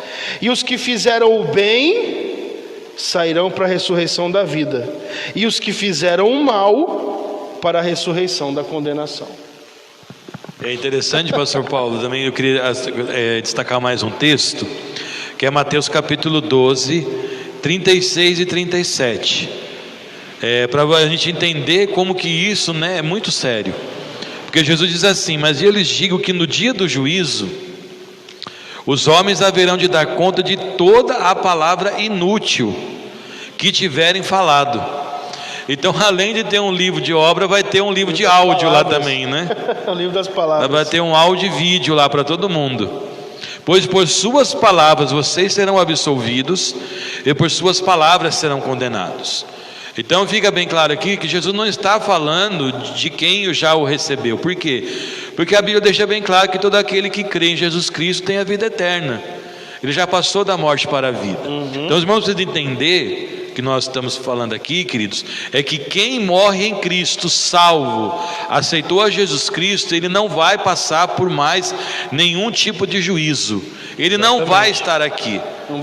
S3: e os que fizeram o bem sairão para a ressurreição da vida, e os que fizeram o mal para a ressurreição da condenação.
S1: É interessante, pastor Paulo, também eu queria destacar mais um texto, que é Mateus capítulo 12, 36 e 37. Para a gente entender como que isso, né, é muito sério. Porque Jesus diz assim: mas eu lhes digo que no dia do juízo, os homens haverão de dar conta de toda a palavra inútil que tiverem falado. Então, além de ter um livro de obra, vai ter um livro de áudio lá também, né?
S3: O livro das palavras.
S1: Vai ter um áudio e vídeo lá para todo mundo. Pois por suas palavras vocês serão absolvidos, e por suas palavras serão condenados. Então fica bem claro aqui que Jesus não está falando de quem já o recebeu. Por quê? Porque a Bíblia deixa bem claro que todo aquele que crê em Jesus Cristo tem a vida eterna. Ele já passou da morte para a vida. Então os irmãos precisam entender que nós estamos falando aqui, queridos, é que quem morre em Cristo, salvo, aceitou a Jesus Cristo, ele não vai passar por mais nenhum tipo de juízo. Ele não vai estar aqui.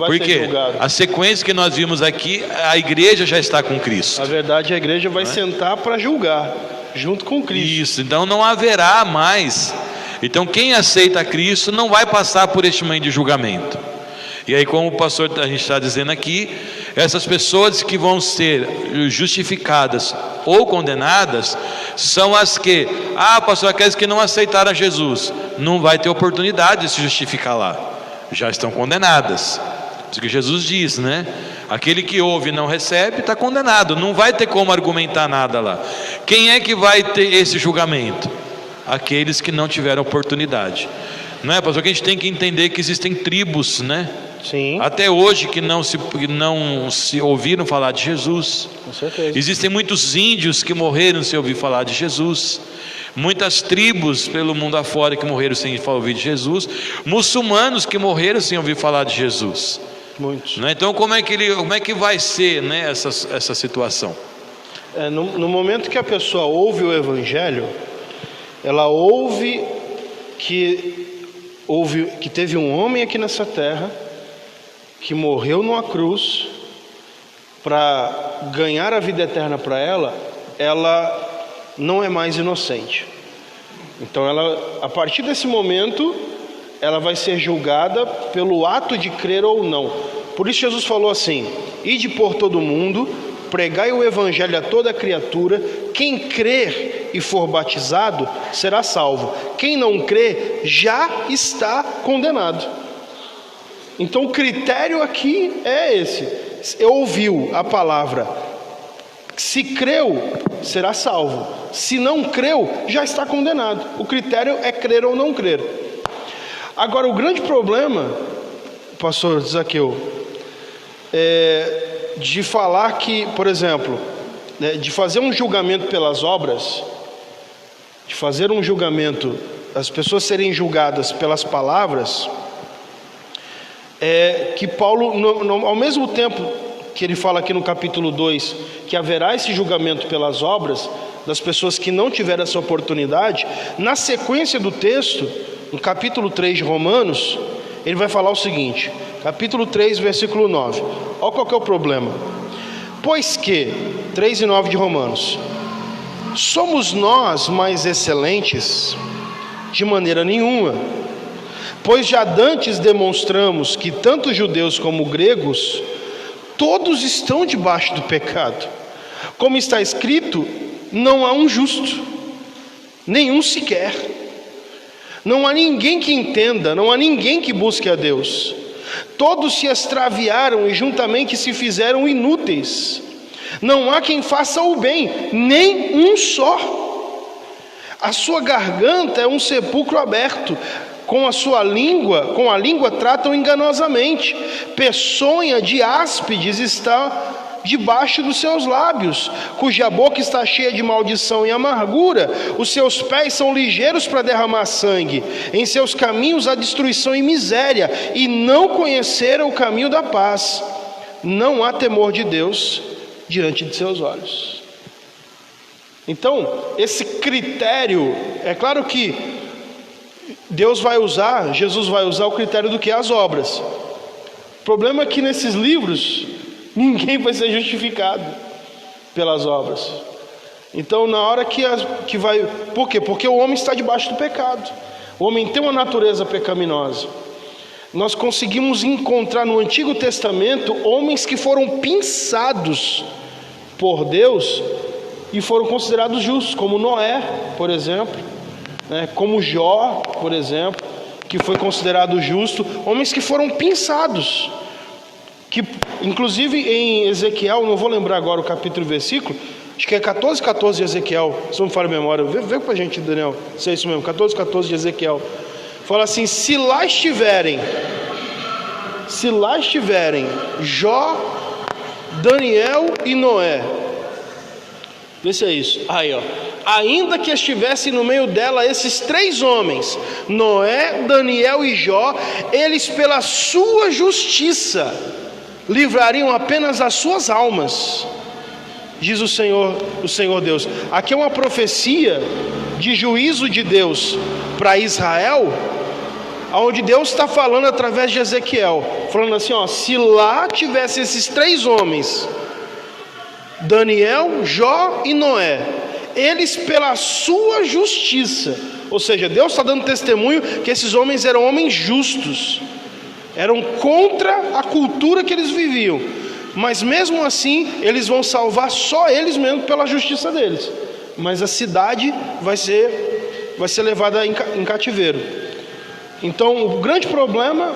S1: Porque a sequência que nós vimos aqui, a igreja já está com Cristo.
S3: Na verdade, a igreja vai sentar para julgar junto com Cristo.
S1: Isso, então não haverá mais. Então quem aceita Cristo não vai passar por este momento de julgamento. E aí, como o pastor a gente está dizendo aqui, essas pessoas que vão ser justificadas ou condenadas são as que, pastor, aqueles que não aceitaram Jesus, não vai ter oportunidade de se justificar lá, já estão condenadas. Isso que Jesus diz, né? Aquele que ouve e não recebe está condenado, não vai ter como argumentar nada lá. Quem é que vai ter esse julgamento? Aqueles que não tiveram oportunidade. Não é, pastor? Que a gente tem que entender que existem tribos, né?
S3: Sim.
S1: Até hoje que não se ouviram falar de Jesus.
S3: Com certeza.
S1: Existem muitos índios que morreram sem ouvir falar de Jesus. Muitas tribos pelo mundo afora que morreram sem ouvir de Jesus. Muçulmanos que morreram sem ouvir falar de Jesus.
S3: Muitos.
S1: Né? Então como é que vai ser, né, essa situação?
S3: No momento que a pessoa ouve o Evangelho, ela ouve que teve um homem aqui nessa terra que morreu numa cruz para ganhar a vida eterna para ela não é mais inocente. Então a partir desse momento, ela vai ser julgada pelo ato de crer ou não. Por isso Jesus falou assim: ide por todo mundo, pregai o evangelho a toda criatura, quem crer e for batizado será salvo, quem não crer já está condenado. Então o critério aqui é esse: ouviu a palavra, se creu, será salvo, se não creu, já está condenado. O critério é crer ou não crer. Agora, o grande problema, pastor Zaqueu, de falar que, por exemplo, de fazer um julgamento pelas obras, de fazer um julgamento, as pessoas serem julgadas pelas palavras, que Paulo, ao mesmo tempo que ele fala aqui no capítulo 2, que haverá esse julgamento pelas obras, das pessoas que não tiveram essa oportunidade, na sequência do texto, no capítulo 3 de Romanos, ele vai falar o seguinte, capítulo 3, versículo 9, olha qual que é o problema: pois que, 3 e 9 de Romanos, somos nós mais excelentes? De maneira nenhuma, pois já dantes demonstramos que tanto judeus como gregos, todos estão debaixo do pecado. Como está escrito, não há um justo, nenhum sequer. Não há ninguém que entenda, não há ninguém que busque a Deus. Todos se extraviaram e juntamente se fizeram inúteis. Não há quem faça o bem, nem um só. A sua garganta é um sepulcro aberto. Com a língua tratam enganosamente. Peçonha de áspides está debaixo dos seus lábios, cuja boca está cheia de maldição e amargura. Os seus pés são ligeiros para derramar sangue. Em seus caminhos há destruição e miséria, e não conheceram o caminho da paz. Não há temor de Deus diante de seus olhos. Então, esse critério, é claro que Jesus vai usar o critério do que? As obras. O problema é que nesses livros ninguém vai ser justificado pelas obras. Então, na hora que vai... Por quê? Porque o homem está debaixo do pecado. O homem tem uma natureza pecaminosa. Nós conseguimos encontrar no Antigo Testamento homens que foram pinçados por Deus e foram considerados justos, como Noé, por exemplo, como Jó, por exemplo, que foi considerado justo. Homens que foram pinçados, que inclusive em Ezequiel, não vou lembrar agora o capítulo e versículo, acho que é 14:14 de Ezequiel, se não me falha a memória, vê pra gente, Daniel, se é isso mesmo, 14:14 de Ezequiel, fala assim: se lá estiverem Jó, Daniel e Noé, vê se é isso, aí ó, ainda que estivessem no meio dela esses três homens, Noé, Daniel e Jó, eles pela sua justiça livrariam apenas as suas almas, diz o Senhor Deus. Aqui é uma profecia de juízo de Deus para Israel, onde Deus está falando através de Ezequiel, falando assim, ó, se lá tivesse esses três homens, Daniel, Jó e Noé, eles pela sua justiça, ou seja, Deus está dando testemunho que esses homens eram homens justos, eram contra a cultura que eles viviam, mas mesmo assim eles vão salvar só eles mesmos pela justiça deles, mas a cidade vai ser levada em cativeiro. Então o grande problema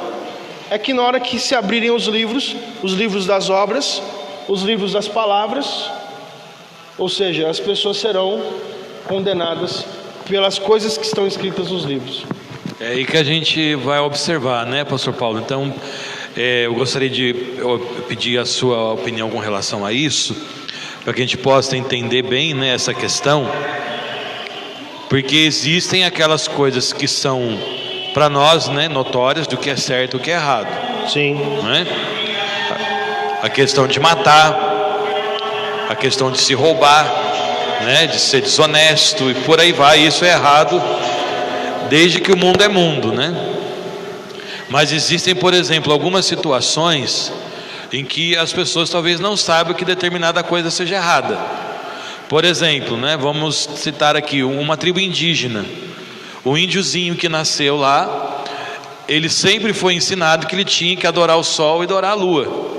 S3: é que na hora que se abrirem os livros das obras, os livros das palavras, ou seja, as pessoas serão condenadas pelas coisas que estão escritas nos livros.
S1: É aí que a gente vai observar, né, pastor Paulo? Então, eu gostaria de pedir a sua opinião com relação a isso, para que a gente possa entender bem, né, essa questão, porque existem aquelas coisas que são, para nós, né, notórias do que é certo e o que é errado.
S3: Sim.
S1: Né? A questão de matar, a questão de se roubar, né, de ser desonesto e por aí vai, isso é errado desde que o mundo é mundo, né? Mas existem, por exemplo, algumas situações em que as pessoas talvez não saibam que determinada coisa seja errada. Por exemplo, né, vamos citar aqui uma tribo indígena. O índiozinho que nasceu lá, ele sempre foi ensinado que ele tinha que adorar o sol e adorar a lua.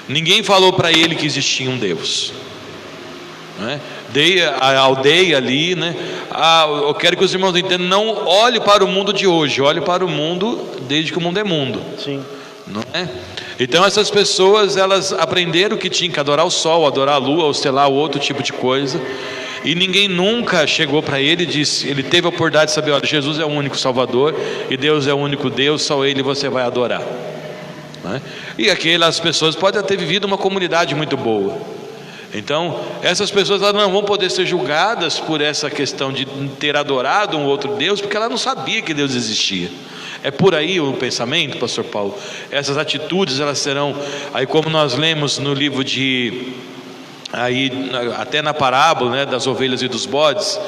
S1: Ninguém falou para ele que existia um Deus, né? A aldeia ali, né? Eu quero que os irmãos entendam, não olhe para o mundo de hoje, olhe para o mundo desde que o mundo é mundo.
S3: Sim.
S1: Não é? Então essas pessoas, elas aprenderam que tinha que adorar o sol, adorar a lua, ou sei lá, outro tipo de coisa. E ninguém nunca chegou para ele e disse, ele teve a oportunidade de saber, olha, Jesus é o único Salvador e Deus é o único Deus, só Ele você vai adorar, né? E aquelas pessoas podem ter vivido uma comunidade muito boa. Então essas pessoas, elas não vão poder ser julgadas por essa questão de ter adorado um outro Deus, porque ela não sabia que Deus existia. É por aí o pensamento, pastor Paulo? Essas atitudes, elas serão, aí como nós lemos no livro até na parábola, né, das ovelhas e dos bodes,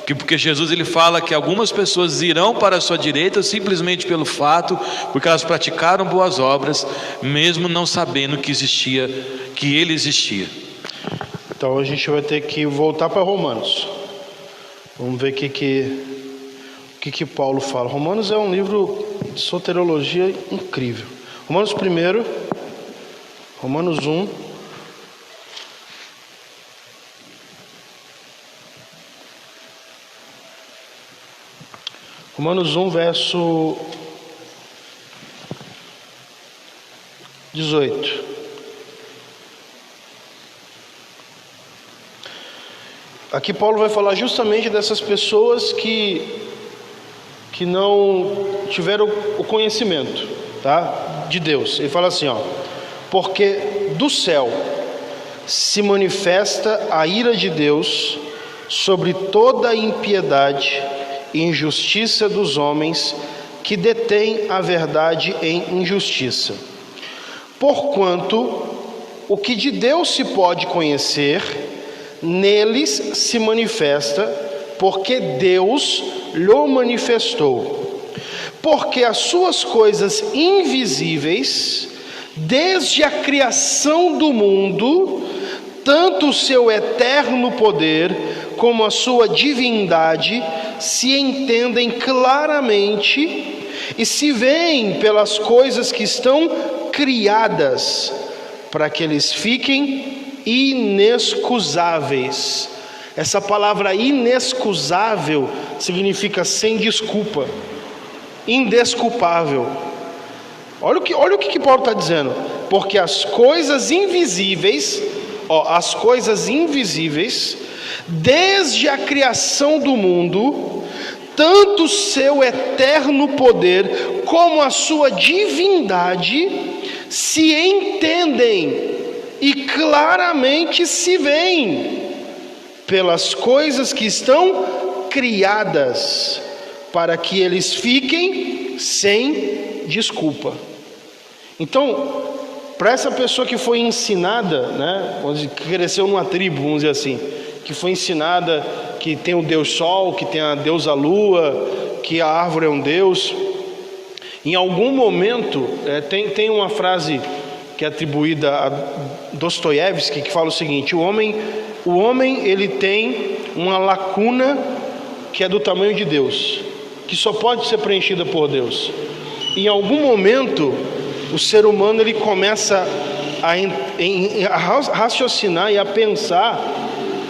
S1: porque Jesus ele fala que algumas pessoas irão para a sua direita simplesmente pelo fato, porque elas praticaram boas obras, mesmo não sabendo que ele existia.
S3: Então a gente vai ter que voltar para Romanos. Vamos ver o que Paulo fala. Romanos é um livro de soteriologia incrível. Romanos 1, Romanos 1. Romanos 1, verso 18. Aqui Paulo vai falar justamente dessas pessoas que não tiveram o conhecimento, tá, de Deus. Ele fala assim, ó: porque do céu se manifesta a ira de Deus sobre toda a impiedade e injustiça dos homens que detêm a verdade em injustiça. Porquanto o que de Deus se pode conhecer, neles se manifesta, porque Deus lhe manifestou. Porque as suas coisas invisíveis, desde a criação do mundo, tanto o seu eterno poder como a sua divindade se entendem claramente e se veem pelas coisas que estão criadas, para que eles fiquem inexcusáveis. Essa palavra inexcusável significa sem desculpa, indesculpável. Olha o que Paulo está dizendo. Porque as coisas invisíveis, as coisas invisíveis, desde a criação do mundo, tanto o seu eterno poder como a sua divindade se entendem e claramente se veem pelas coisas que estão criadas, para que eles fiquem sem desculpa. Então, para essa pessoa que foi ensinada, né, que cresceu numa tribo, vamos dizer assim, que foi ensinada que tem o Deus Sol, que tem a deusa Lua, que a árvore é um Deus, em algum momento, tem uma frase que é atribuída a Dostoiévski, que fala o seguinte: o homem ele tem uma lacuna que é do tamanho de Deus, que só pode ser preenchida por Deus. Em algum momento o ser humano ele começa a raciocinar e a pensar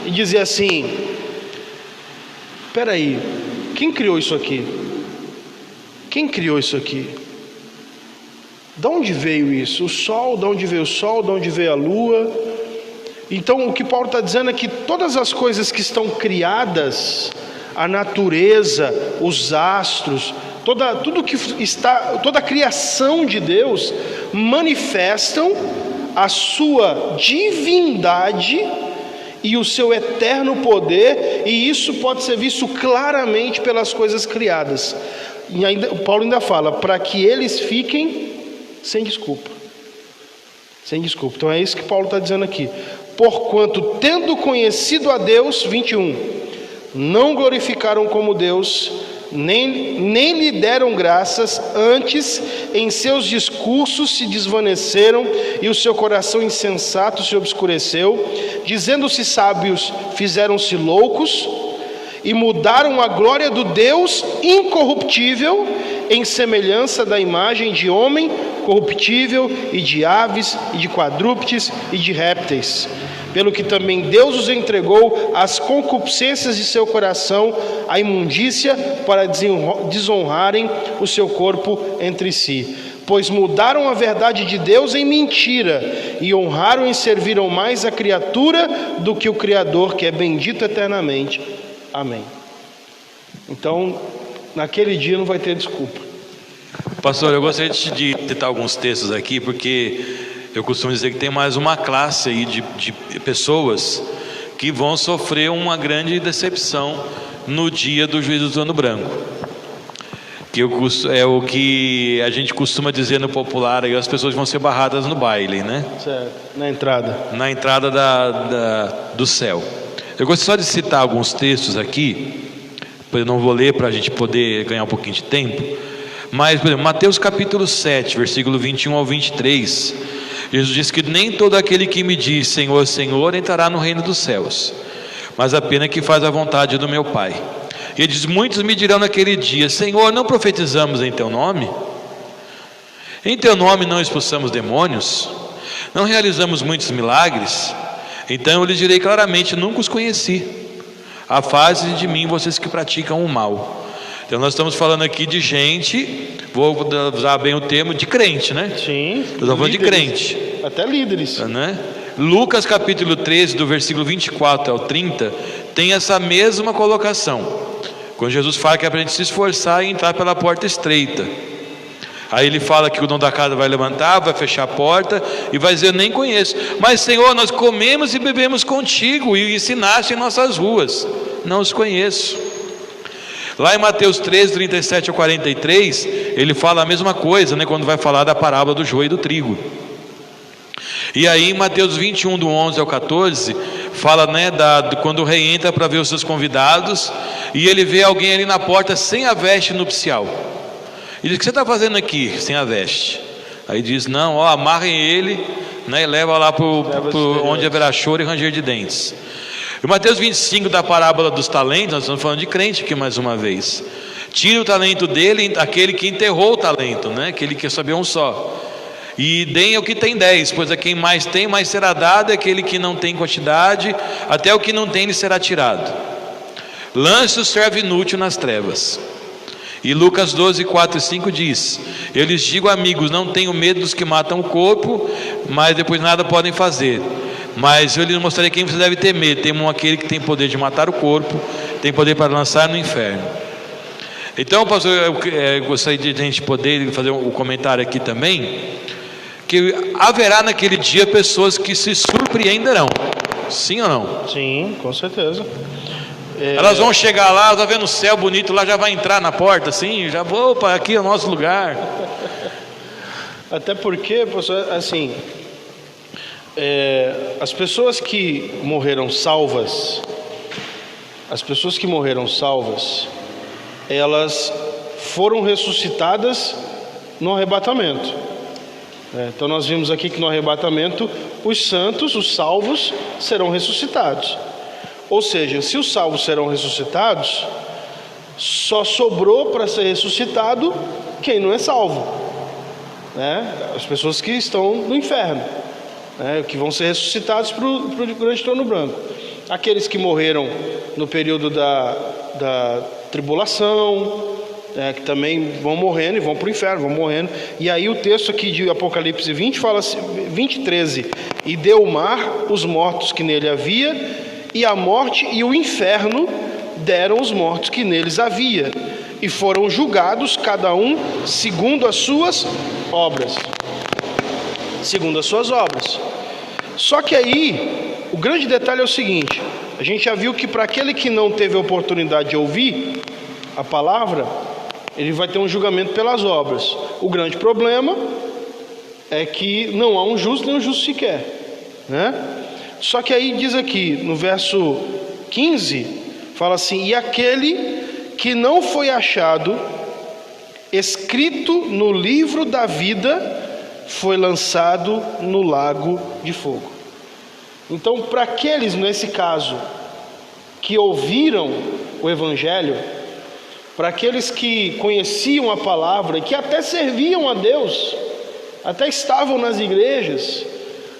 S3: e dizer assim: espera aí, quem criou isso aqui? Quem criou isso aqui? De onde veio isso? O sol, de onde veio o sol? De onde veio a lua? Então o que Paulo está dizendo é que todas as coisas que estão criadas, a natureza, os astros, toda a criação de Deus manifestam a sua divindade e o seu eterno poder, e isso pode ser visto claramente pelas coisas criadas. E Paulo ainda fala, para que eles fiquem sem desculpa. Sem desculpa. Então é isso que Paulo está dizendo aqui. Porquanto, tendo conhecido a Deus, 21, não glorificaram como Deus, nem lhe deram graças, antes em seus discursos se desvaneceram e o seu coração insensato se obscureceu, dizendo-se sábios, fizeram-se loucos e mudaram a glória do Deus incorruptível em semelhança da imagem de homem corruptível, e de aves, e de quadrúpedes, e de répteis. Pelo que também Deus os entregou às concupiscências de seu coração, à imundícia, para desonrarem o seu corpo entre si. Pois mudaram a verdade de Deus em mentira, e honraram e serviram mais a criatura do que o Criador, que é bendito eternamente. Amém. Então, naquele dia não vai ter desculpa.
S1: Pastor, eu gostaria de citar alguns textos aqui, porque eu costumo dizer que tem mais uma classe aí de pessoas que vão sofrer uma grande decepção no dia do juízo do trono branco. Que é o que a gente costuma dizer no popular, aí as pessoas vão ser barradas no baile, né?
S3: Certo. Na entrada.
S1: Na entrada do céu. Eu gostaria só de citar alguns textos aqui, eu não vou ler para a gente poder ganhar um pouquinho de tempo, mas, por exemplo, Mateus capítulo 7, versículo 21 ao 23, Jesus diz que nem todo aquele que me diz Senhor, Senhor entrará no reino dos céus, mas apenas que faz a vontade do meu Pai. E ele diz: muitos me dirão naquele dia, Senhor, não profetizamos em teu nome? Em teu nome não expulsamos demônios? Não realizamos muitos milagres? Então eu lhes direi claramente, nunca os conheci. Afaste de mim vocês que praticam o mal. Então nós estamos falando aqui de gente, vou usar bem o termo, de crente, né?
S3: Sim.
S1: Estamos falando de crente.
S3: Até líderes.
S1: Né? Lucas capítulo 13, do versículo 24 ao 30, tem essa mesma colocação. Quando Jesus fala que é para a gente se esforçar e entrar pela porta estreita. Aí ele fala que o dono da casa vai levantar, vai fechar a porta e vai dizer: eu nem conheço. Mas Senhor, nós comemos e bebemos contigo e ensinaste em nossas ruas. Não os conheço. Lá em Mateus 13, 37 a 43, ele fala a mesma coisa, né, quando vai falar da parábola do joio e do trigo. E aí em Mateus 21, do 11 ao 14, fala, né, quando o rei entra para ver os seus convidados, e ele vê alguém ali na porta sem a veste nupcial. Ele diz: o que você está fazendo aqui sem a veste? Aí diz: não, amarrem ele, né, e leva lá para onde haverá choro e ranger de dentes. Em Mateus 25, da parábola dos talentos, nós estamos falando de crente aqui mais uma vez. Tire o talento dele, aquele que enterrou o talento, né, aquele que sabia um só. E deem o que tem 10, pois a quem mais tem, mais será dado, e aquele que não tem quantidade, até o que não tem lhe será tirado. Lance o servo inútil nas trevas. E Lucas 12, 4 e 5 diz: eu lhes digo, amigos, não tenham medo dos que matam o corpo, mas depois nada podem fazer. Mas eu lhes mostrarei quem você deve temer. Temam aquele que tem poder de matar o corpo, tem poder para lançar no inferno. Então, pastor, eu gostaria de a gente poder fazer um comentário aqui também, que haverá naquele dia pessoas que se surpreenderão. Sim ou não?
S3: Sim, com certeza.
S1: Elas vão chegar lá, está vendo o céu bonito lá, já vai entrar na porta assim, já vou para aqui é o nosso lugar.
S3: Até porque, pastor, assim, as pessoas que morreram salvas, elas foram ressuscitadas no arrebatamento. Então nós vimos aqui que no arrebatamento os santos, os salvos, serão ressuscitados. Ou seja, se os salvos serão ressuscitados, só sobrou para ser ressuscitado quem não é salvo, né? As pessoas que estão no inferno, né? Que vão ser ressuscitados para o grande trono branco. Aqueles que morreram no período da tribulação, que também vão morrendo e vão para o inferno, vão morrendo. E aí o texto aqui de Apocalipse 20 fala assim, 20:13: e deu o mar os mortos que nele havia, e a morte e o inferno deram os mortos que neles havia, e foram julgados cada um segundo as suas obras. Segundo as suas obras. Só que aí o grande detalhe é o seguinte: a gente já viu que para aquele que não teve a oportunidade de ouvir a palavra, ele vai ter um julgamento pelas obras. O grande problema é que não há um justo nem um justo sequer, né? Só que aí diz aqui no verso 15, fala assim: e aquele que não foi achado escrito no livro da vida foi lançado no lago de fogo. Então, para aqueles, nesse caso, que ouviram o evangelho, para aqueles que conheciam a palavra, que até serviam a Deus, até estavam nas igrejas,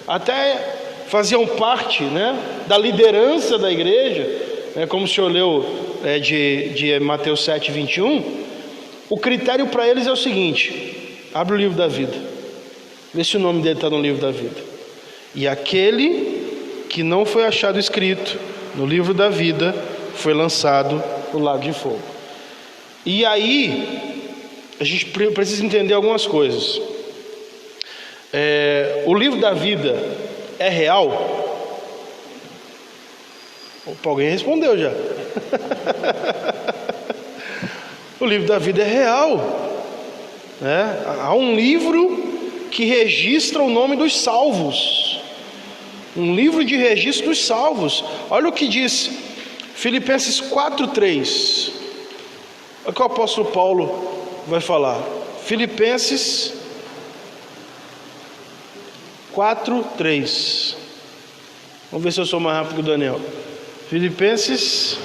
S3: até faziam parte, né, da liderança da igreja, né, como o senhor leu de Mateus 7, 21, o critério para eles é o seguinte: abre o livro da vida, vê se o nome dele está no livro da vida, e aquele que não foi achado escrito no livro da vida foi lançado no lago de fogo. E aí a gente precisa entender algumas coisas. O livro da vida é real? Opa, alguém respondeu já. O livro da vida é real, né? Há um livro que registra o nome dos salvos, um livro de registro dos salvos. Olha o que diz Filipenses 4:3. Olha o que o apóstolo Paulo vai falar. Filipenses 4:3. Vamos ver se eu sou mais rápido que o Daniel. Filipenses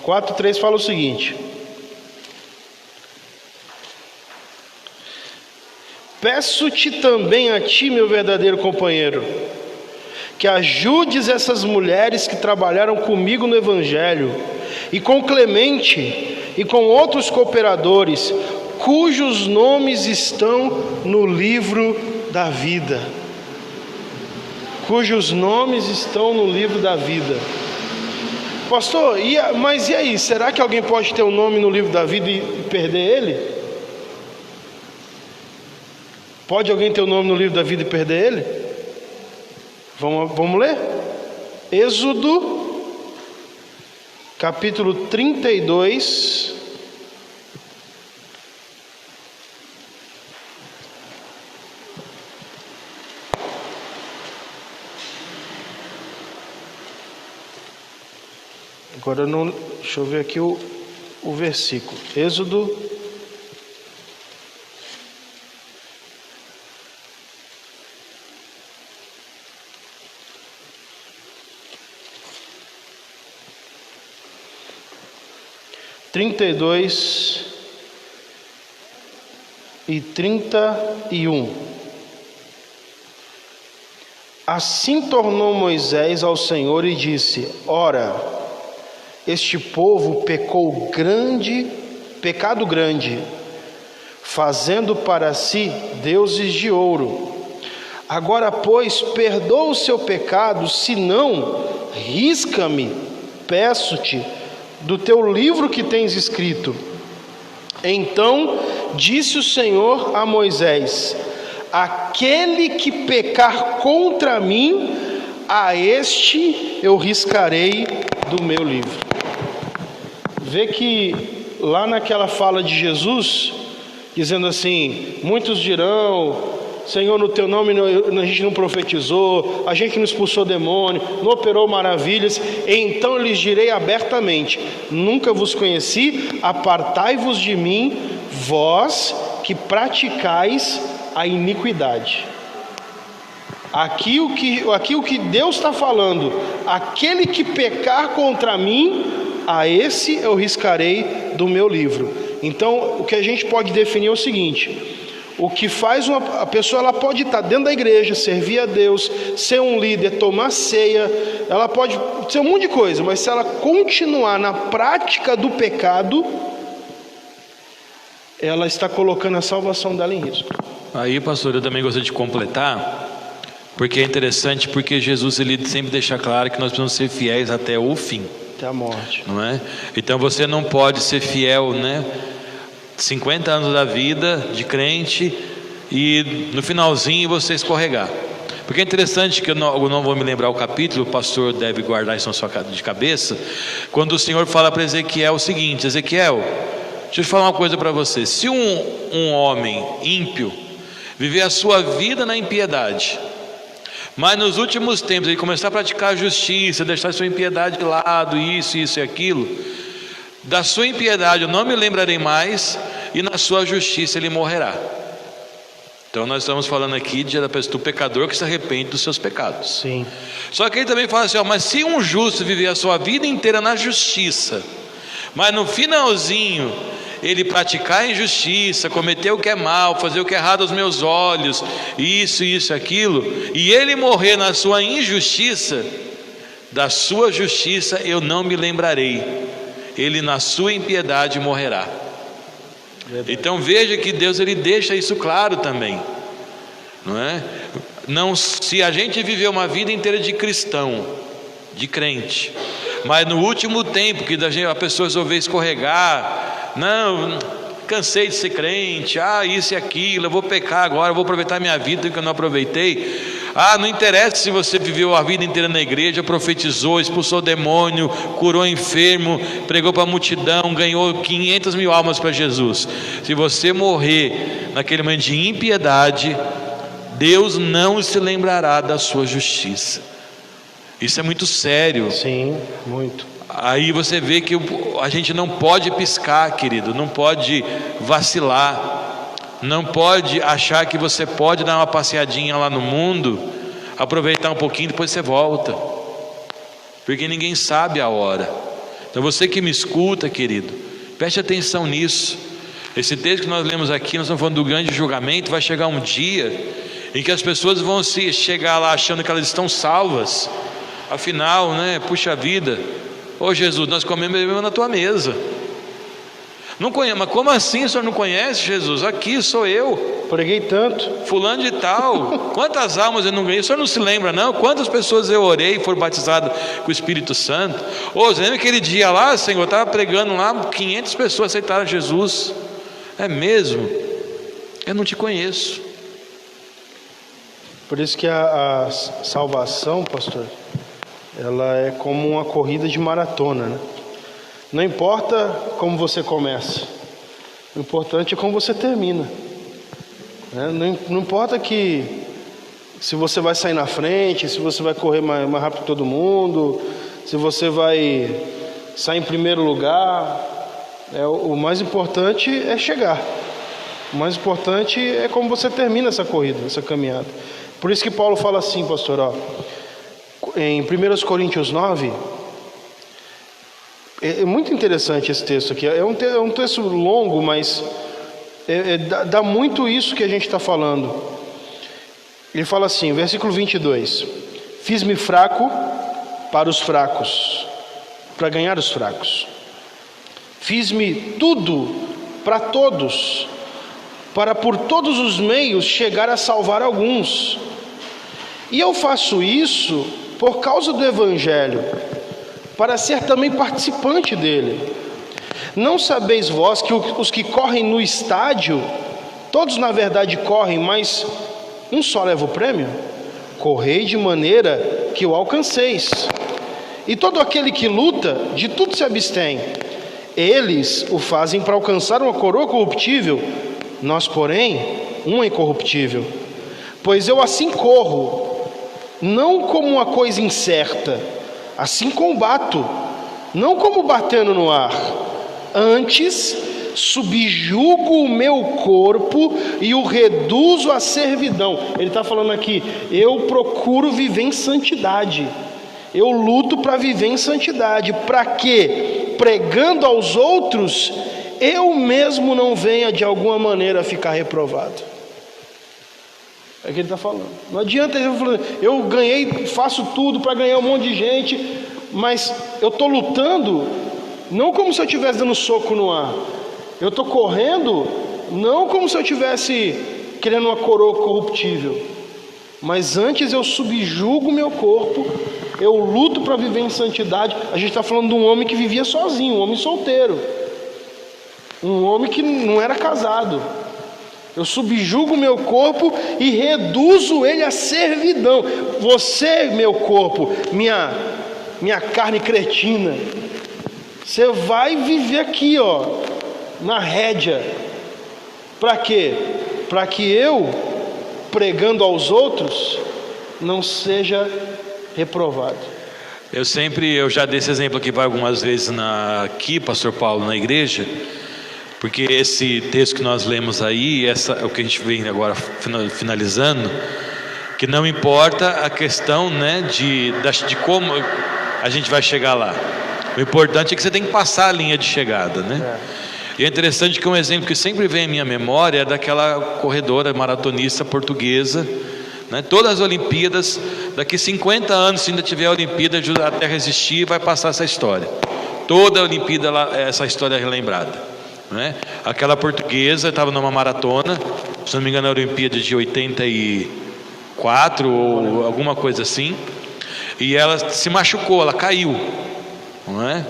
S3: 4:3 fala o seguinte: peço-te também a ti, meu verdadeiro companheiro, que ajudes essas mulheres que trabalharam comigo no Evangelho, e com Clemente e com outros cooperadores, cujos nomes estão no livro da vida. Cujos nomes estão no livro da vida. Pastor, mas e aí? Será que alguém pode ter um nome no livro da vida e perder ele? Pode alguém ter o nome no livro da vida e perder ele? Vamos ler? Êxodo, capítulo 32. Agora não, deixa eu ver aqui o versículo. Êxodo 32 e 31. Assim tornou Moisés ao Senhor e disse: ora, este povo pecou pecado grande, fazendo para si deuses de ouro. Agora, pois, perdoa o seu pecado, senão risca-me, peço-te, do teu livro que tens escrito. Então disse o Senhor a Moisés: aquele que pecar contra mim, a este eu riscarei do meu livro. Vê que lá naquela fala de Jesus, dizendo assim: muitos dirão, Senhor, no teu nome a gente não profetizou, a gente não expulsou demônio, não operou maravilhas. Então lhes direi abertamente: nunca vos conheci, apartai-vos de mim, vós que praticais a iniquidade. Aqui o que Deus está falando: aquele que pecar contra mim, a esse eu riscarei do meu livro. Então o que a gente pode definir é o seguinte: o que faz a pessoa, ela pode estar dentro da igreja, servir a Deus, ser um líder, tomar ceia, ela pode ser um monte de coisa, mas se ela continuar na prática do pecado, ela está colocando a salvação dela em risco.
S1: Aí, pastor, eu também gostaria de completar, porque é interessante, porque Jesus ele sempre deixa claro que nós precisamos ser fiéis até o fim,
S3: até a morte,
S1: não é? Então você não pode ser fiel, né? 50 anos da vida de crente e no finalzinho você escorregar. Porque é interessante que eu não vou me lembrar o capítulo, o pastor deve guardar isso na sua de cabeça, quando o Senhor fala para Ezequiel o seguinte: Ezequiel, deixa eu te falar uma coisa para você. Se um homem ímpio viver a sua vida na impiedade, mas nos últimos tempos ele começar a praticar a justiça, deixar a sua impiedade de lado, isso e aquilo, da sua impiedade eu não me lembrarei mais, e na sua justiça ele morrerá. Então nós estamos falando aqui do pecador que se arrepende dos seus pecados.
S3: Sim.
S1: Só que ele também fala assim, mas se um justo viver a sua vida inteira na justiça, mas no finalzinho ele praticar a injustiça, cometer o que é mal, fazer o que é errado aos meus olhos, isso, aquilo, e ele morrer na sua injustiça, da sua justiça eu não me lembrarei, ele na sua impiedade morrerá. Verdade. Então veja que Deus ele deixa isso claro também, não é? Não, se a gente viver uma vida inteira de cristão, de crente, mas no último tempo que a pessoa resolver escorregar, não, cansei de ser crente, isso e aquilo, eu vou pecar agora, eu vou aproveitar minha vida que eu não aproveitei. Não interessa se você viveu a vida inteira na igreja, profetizou, expulsou demônio, curou enfermo, pregou para a multidão, ganhou 500 mil almas para Jesus. Se você morrer naquele momento de impiedade, Deus não se lembrará da sua justiça. Isso é muito sério.
S3: Sim, muito.
S1: Aí você vê que a gente não pode piscar, querido, não pode vacilar, não pode achar que você pode dar uma passeadinha lá no mundo, aproveitar um pouquinho, depois você volta, porque ninguém sabe a hora. Então você que me escuta, querido, preste atenção nisso. Esse texto que nós lemos aqui, nós estamos falando do grande julgamento. Vai chegar um dia em que as pessoas vão chegar lá achando que elas estão salvas, afinal, puxa vida, ô Jesus, nós comemos e bebemos na tua mesa. Não conhece, mas como assim o senhor não conhece Jesus? Aqui sou eu,
S3: preguei tanto,
S1: fulano de tal, quantas almas eu não ganhei? O senhor não se lembra não? Quantas pessoas eu orei e foram batizadas com o Espírito Santo? Você lembra aquele dia lá, Senhor, eu estava pregando lá, 500 pessoas aceitaram Jesus. É mesmo? Eu não te conheço.
S3: Por isso que a salvação, pastor, ela é como uma corrida de maratona, Não importa como você começa, o importante é como você termina, Não importa se você vai sair na frente, se você vai correr mais rápido que todo mundo, se você vai sair em primeiro lugar, o mais importante é chegar. O mais importante é como você termina essa corrida, essa caminhada. Por isso que Paulo fala assim, pastor, em 1 Coríntios 9, é muito interessante esse texto aqui. É um texto longo, mas dá muito isso que a gente está falando. Ele fala assim, versículo 22: fiz-me fraco para os fracos, para ganhar os fracos. Fiz-me tudo para todos, para por todos os meios chegar a salvar alguns. E eu faço isso por causa do Evangelho, para ser também participante dele. Não sabeis vós que os que correm no estádio, todos na verdade correm, mas um só leva o prêmio? Correi de maneira que o alcanceis. E todo aquele que luta, de tudo se abstém. Eles o fazem para alcançar uma coroa corruptível, nós, porém, uma incorruptível. Pois eu assim corro, não como uma coisa incerta, assim combato, não como batendo no ar. Antes, subjugo o meu corpo e o reduzo à servidão. Ele está falando aqui, eu procuro viver em santidade. Eu luto para viver em santidade. Para quê? Pregando aos outros, eu mesmo não venha de alguma maneira ficar reprovado. É o que ele está falando. Não adianta ele falar, eu ganhei, faço tudo para ganhar um monte de gente, mas eu estou lutando, não como se eu estivesse dando soco no ar. Eu estou correndo, não como se eu estivesse querendo uma coroa corruptível. Mas antes eu subjugo o meu corpo, eu luto para viver em santidade. A gente está falando de um homem que vivia sozinho, um homem solteiro, um homem que não era casado. Eu subjugo o meu corpo e reduzo ele à servidão. Você, meu corpo, minha carne cretina, você vai viver aqui, na rédea. Para quê? Para que eu, pregando aos outros, não seja reprovado.
S1: Eu já dei esse exemplo aqui algumas vezes aqui, pastor Paulo, na igreja. Porque esse texto que nós lemos aí, é o que a gente vem agora finalizando, que não importa a questão, né, de como a gente vai chegar lá. O importante é que você tem que passar a linha de chegada, né? E é interessante que um exemplo que sempre vem à minha memória é daquela corredora maratonista portuguesa, né? Todas as Olimpíadas, daqui 50 anos, se ainda tiver a Olimpíada, a Terra existir, vai passar essa história. Toda a Olimpíada, essa história é relembrada, né? Aquela portuguesa estava numa maratona, se não me engano, a Olimpíada de 84 ou alguma coisa assim, e ela se machucou, ela caiu, não é?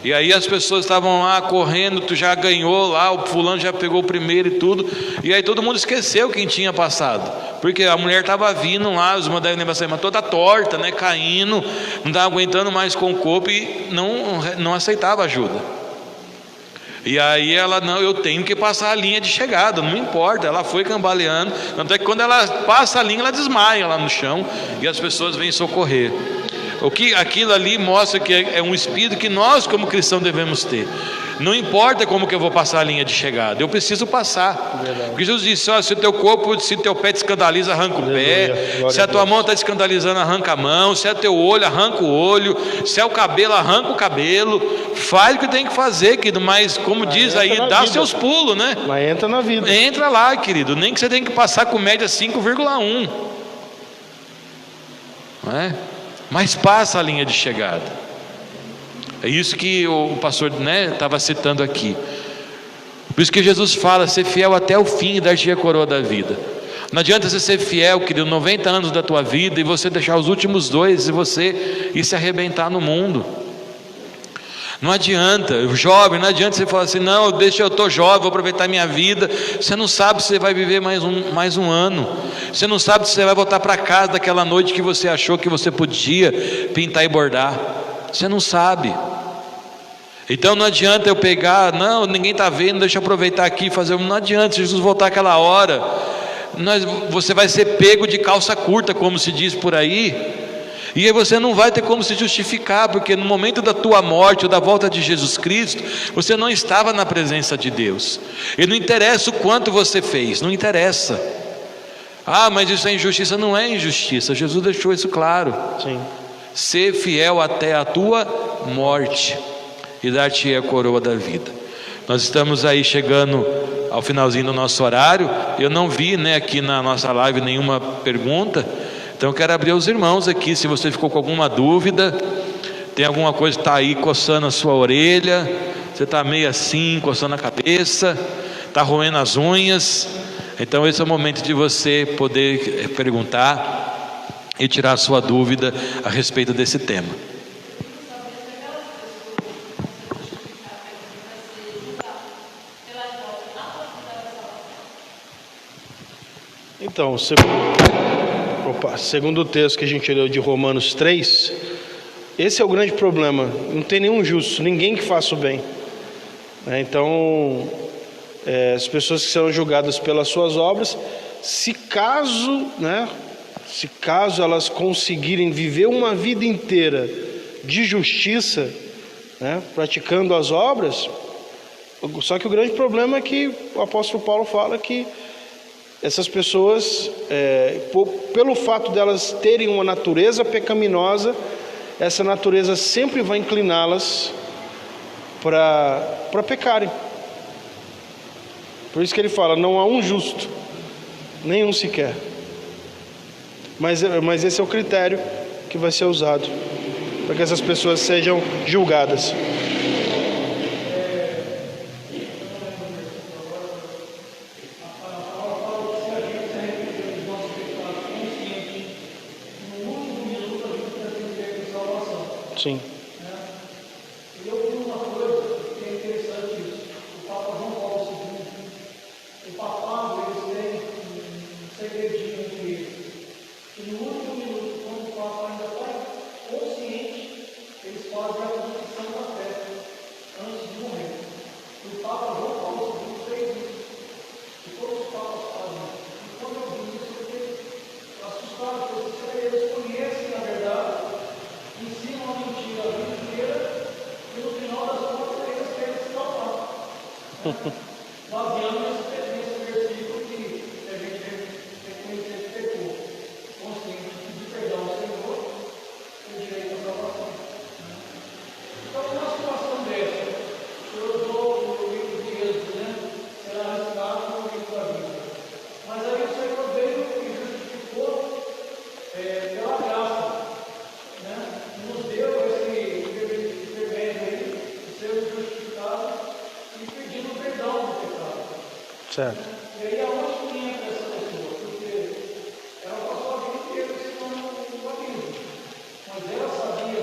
S1: E aí as pessoas estavam lá correndo, tu já ganhou lá, o fulano já pegou o primeiro e tudo, e aí todo mundo esqueceu quem tinha passado, porque a mulher estava vindo lá, os modelos devem lembrar, mas toda torta, né, caindo, não estava aguentando mais com o corpo e não aceitava ajuda. E aí ela, não, eu tenho que passar a linha de chegada, não importa, ela foi cambaleando, tanto é que quando ela passa a linha, ela desmaia lá no chão, e as pessoas vêm socorrer. Aquilo ali mostra que é um espírito que nós como cristãos devemos ter. Não importa como que eu vou passar a linha de chegada, eu preciso passar. Verdade. Porque Jesus disse, se o teu corpo, se teu pé te escandaliza, arranca o pé. Se a tua mão está te escandalizando, arranca a mão. Se é teu olho, arranca o olho. Se é o cabelo, arranca o cabelo. Faz o que tem que fazer, querido, mas como diz aí, dá seus pulos, né?
S3: Mas entra na vida.
S1: Entra lá, querido, nem que você tenha que passar com média 5,1. Não é? Mas passa a linha de chegada. É isso que o pastor, né, estava citando aqui. Por isso que Jesus fala, ser fiel até o fim e dar-te a coroa da vida. Não adianta você ser fiel, querido, 90 anos da tua vida e você deixar os últimos 2 e você ir se arrebentar no mundo. Não adianta, jovem, não adianta você falar assim, não, eu estou jovem, vou aproveitar minha vida. Você não sabe se você vai viver mais um ano. Você não sabe se você vai voltar para casa daquela noite que você achou que você podia pintar e bordar. Você não sabe. Então não adianta eu pegar, não, ninguém está vendo, deixa eu aproveitar aqui e fazer. Não adianta, se Jesus voltar aquela hora, você vai ser pego de calça curta, como se diz por aí. E aí você não vai ter como se justificar, porque no momento da tua morte ou da volta de Jesus Cristo, você não estava na presença de Deus. E não interessa o quanto você fez, não interessa. Ah, mas isso é injustiça. Não é injustiça, Jesus deixou isso claro.
S3: Sim.
S1: Ser fiel até a tua morte e dar-te a coroa da vida. Nós estamos aí chegando ao finalzinho do nosso horário. Eu não vi, né, aqui na nossa live nenhuma pergunta. Então eu quero abrir aos irmãos aqui, se você ficou com alguma dúvida, tem alguma coisa que está aí coçando a sua orelha, você está meio assim, coçando a cabeça, está roendo as unhas, então esse é o momento de você poder perguntar e tirar a sua dúvida a respeito desse tema.
S3: Então, segundo o texto que a gente leu de Romanos 3, esse é o grande problema. Não tem nenhum justo, ninguém que faça o bem. Então, as pessoas que serão julgadas pelas suas obras, se caso elas conseguirem viver uma vida inteira de justiça, né, praticando as obras, só que o grande problema é que o apóstolo Paulo fala que essas pessoas, pelo fato delas terem uma natureza pecaminosa, essa natureza sempre vai incliná-las para pecarem. Por isso que ele fala, não há um justo, nenhum sequer. Mas esse é o critério que vai ser usado para que essas pessoas sejam julgadas. Sim.
S4: Eu vi uma coisa que é interessante isso. O Papa João Paulo II, o papado, eles têm um segredinho entre eles. Que no último minuto, quando o Papa ainda está consciente, eles fazem a confissão da fé antes de morrer. E o Papa João Paulo II fez isso. E todos os papas fazem isso. E quando eu vi isso, eu fiquei assustado, porque eles conhecem a verdade, ensinam a mentira a vida inteira e no final das contas eles querem se salvar. pela graça, né, nos deu esse intermédio aí, de ser justificado e pedindo perdão do pecado.
S3: Certo.
S4: E aí aonde que entra essa pessoa? Porque ela passou a vida inteira ensinando o abismo, mas ela sabia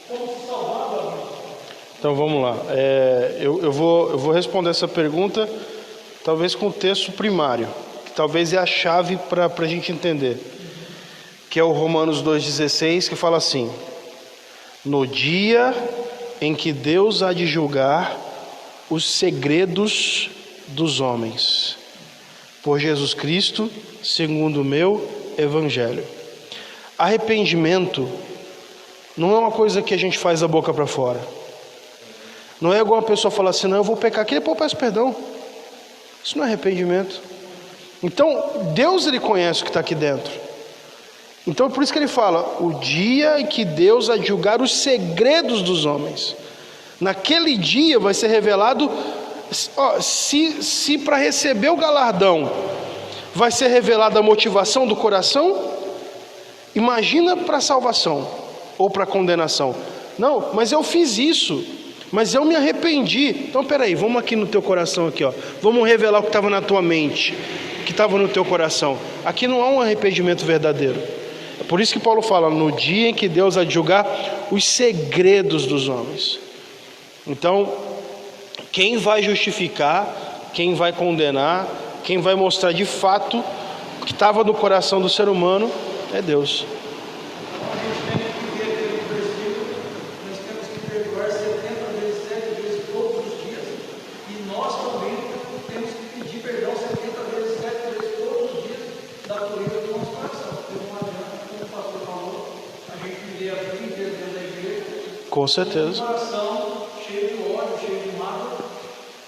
S4: como se salvar do abismo.
S3: Então vamos lá. Eu vou responder essa pergunta, talvez com o texto primário, que talvez é a chave para a gente entender, que é o Romanos 2,16, que fala assim: no dia em que Deus há de julgar os segredos dos homens, por Jesus Cristo, segundo o meu Evangelho. Arrependimento não é uma coisa que a gente faz da boca para fora. Não é igual a pessoa falar assim: não, eu vou pecar aqui, depois eu peço perdão. Isso não é arrependimento. Então, Deus, ele conhece o que está aqui dentro. Então, por isso que ele fala: o dia em que Deus há de julgar os segredos dos homens. Naquele dia vai ser revelado, se para receber o galardão vai ser revelada a motivação do coração, imagina para a salvação ou para a condenação. Não, mas eu fiz isso, mas eu me arrependi. Então peraí, vamos aqui no teu coração aqui, ó. Vamos revelar o que estava na tua mente, o que estava no teu coração. Aqui não há um arrependimento verdadeiro. É por isso que Paulo fala: no dia em que Deus há de julgar os segredos dos homens. Então, quem vai justificar, quem vai condenar, quem vai mostrar de fato o que estava no coração do ser humano é Deus. Com certeza.
S4: Um coração cheio de ódio, cheio de mágoa,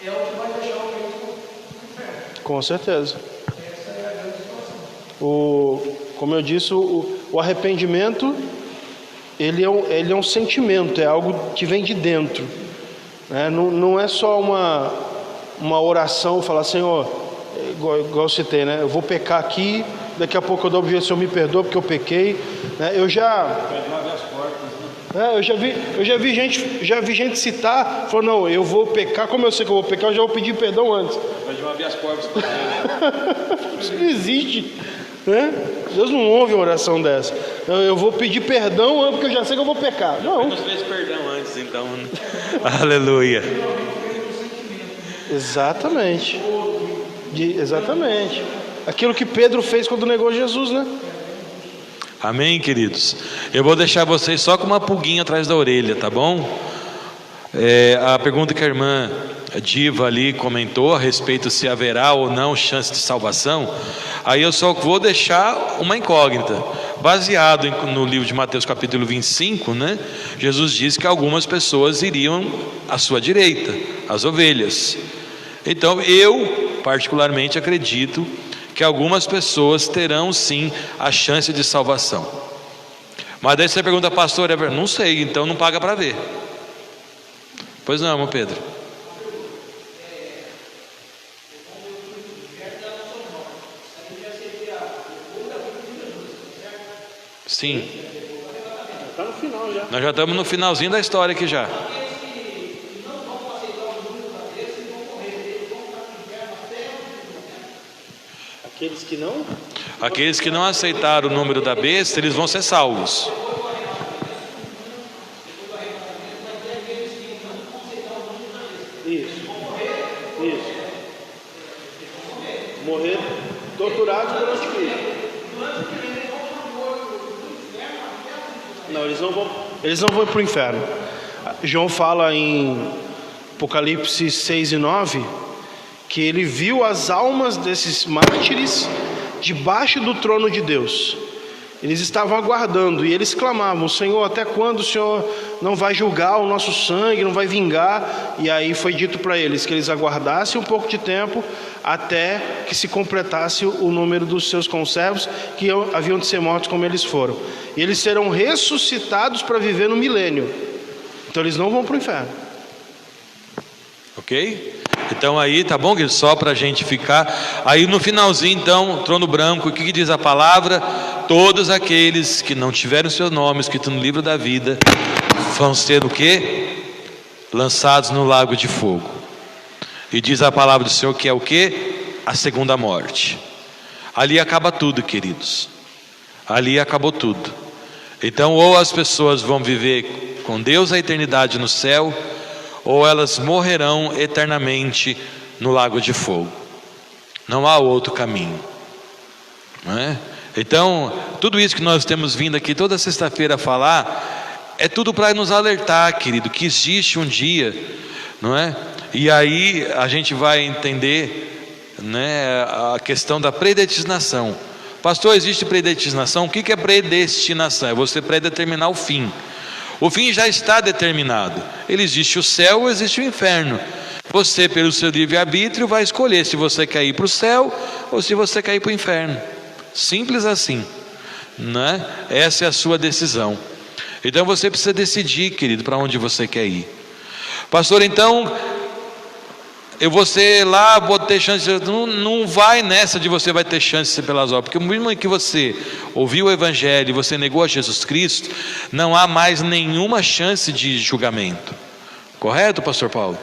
S4: é o que vai deixar o crente no inferno.
S3: Com certeza.
S4: Essa é a grande situação.
S3: Como eu disse, o arrependimento, ele é um sentimento, é algo que vem de dentro, né? Não é só uma oração, falar: Senhor, igual eu citei, né? Eu vou pecar aqui, daqui a pouco eu dou objeção, me perdoa porque eu pequei, né? Eu já vi gente citar, falou: não, eu vou pecar, como eu sei que eu vou pecar, eu já vou pedir perdão antes.
S5: Vai de uma vez portas.
S3: Isso não existe, né? Deus não ouve uma oração dessa. Eu vou pedir perdão porque eu já sei que eu vou pecar. Não.
S5: Quantas vezes perdão antes, então?
S1: Aleluia.
S3: Exatamente. Exatamente. Aquilo que Pedro fez quando negou Jesus, né?
S1: Amém, queridos? Eu vou deixar vocês só com uma pulguinha atrás da orelha, tá bom? A pergunta que a irmã Diva ali comentou a respeito se haverá ou não chance de salvação, aí eu só vou deixar uma incógnita. Baseado no livro de Mateus capítulo 25, né? Jesus disse que algumas pessoas iriam à sua direita, as ovelhas. Então eu particularmente acredito que algumas pessoas terão sim a chance de salvação. Mas daí você pergunta: pastor, não sei, então não paga para ver. Pois não, irmão Pedro? Sim.
S3: Está no final já.
S1: Nós já estamos no finalzinho da história aqui já.
S3: Aqueles que não?
S1: Aqueles que não aceitaram o número da besta, eles vão ser salvos.
S3: Isso. Morrer torturados pelo anticristo. Não, eles não vão para o inferno. João fala em Apocalipse 6 e 9 que ele viu as almas desses mártires debaixo do trono de Deus. Eles estavam aguardando e eles clamavam: Senhor, até quando o Senhor não vai julgar o nosso sangue, não vai vingar? E aí foi dito para eles que eles aguardassem um pouco de tempo até que se completasse o número dos seus conservos, que haviam de ser mortos como eles foram. E eles serão ressuscitados para viver no milênio. Então eles não vão para o inferno.
S1: Ok? Então aí, tá bom, só para a gente ficar. Aí no finalzinho então, trono branco, o que diz a palavra? todos aqueles que não tiveram seus nomes escritos no livro da vida vão ser o quê? Lançados no lago de fogo. E diz a palavra do Senhor que é o quê? A segunda morte. Ali acaba tudo, queridos. Ali acabou tudo. Então, ou as pessoas vão viver com Deus a eternidade no céu, ou elas morrerão eternamente no lago de fogo. Não há outro caminho, não é? Então, tudo isso que nós temos vindo aqui toda sexta-feira a falar, é tudo para nos alertar, querido, que existe um dia, não é? E aí a gente vai entender, né, a questão da predestinação. Pastor, existe predestinação? O que é predestinação? É você predeterminar o fim. O fim já está determinado. Ele existe o céu ou existe o inferno. Você, pelo seu livre-arbítrio, vai escolher se você quer ir para o céu ou se você quer ir para o inferno. Simples assim, né? Essa é a sua decisão. Então você precisa decidir, querido, para onde você quer ir. Pastor, então eu vou ser lá, vou ter chance. Não vai nessa de você vai ter chance de ser pelas obras, porque mesmo que você ouviu o evangelho e você negou a Jesus Cristo, não há mais nenhuma chance de julgamento. Correto, pastor Paulo?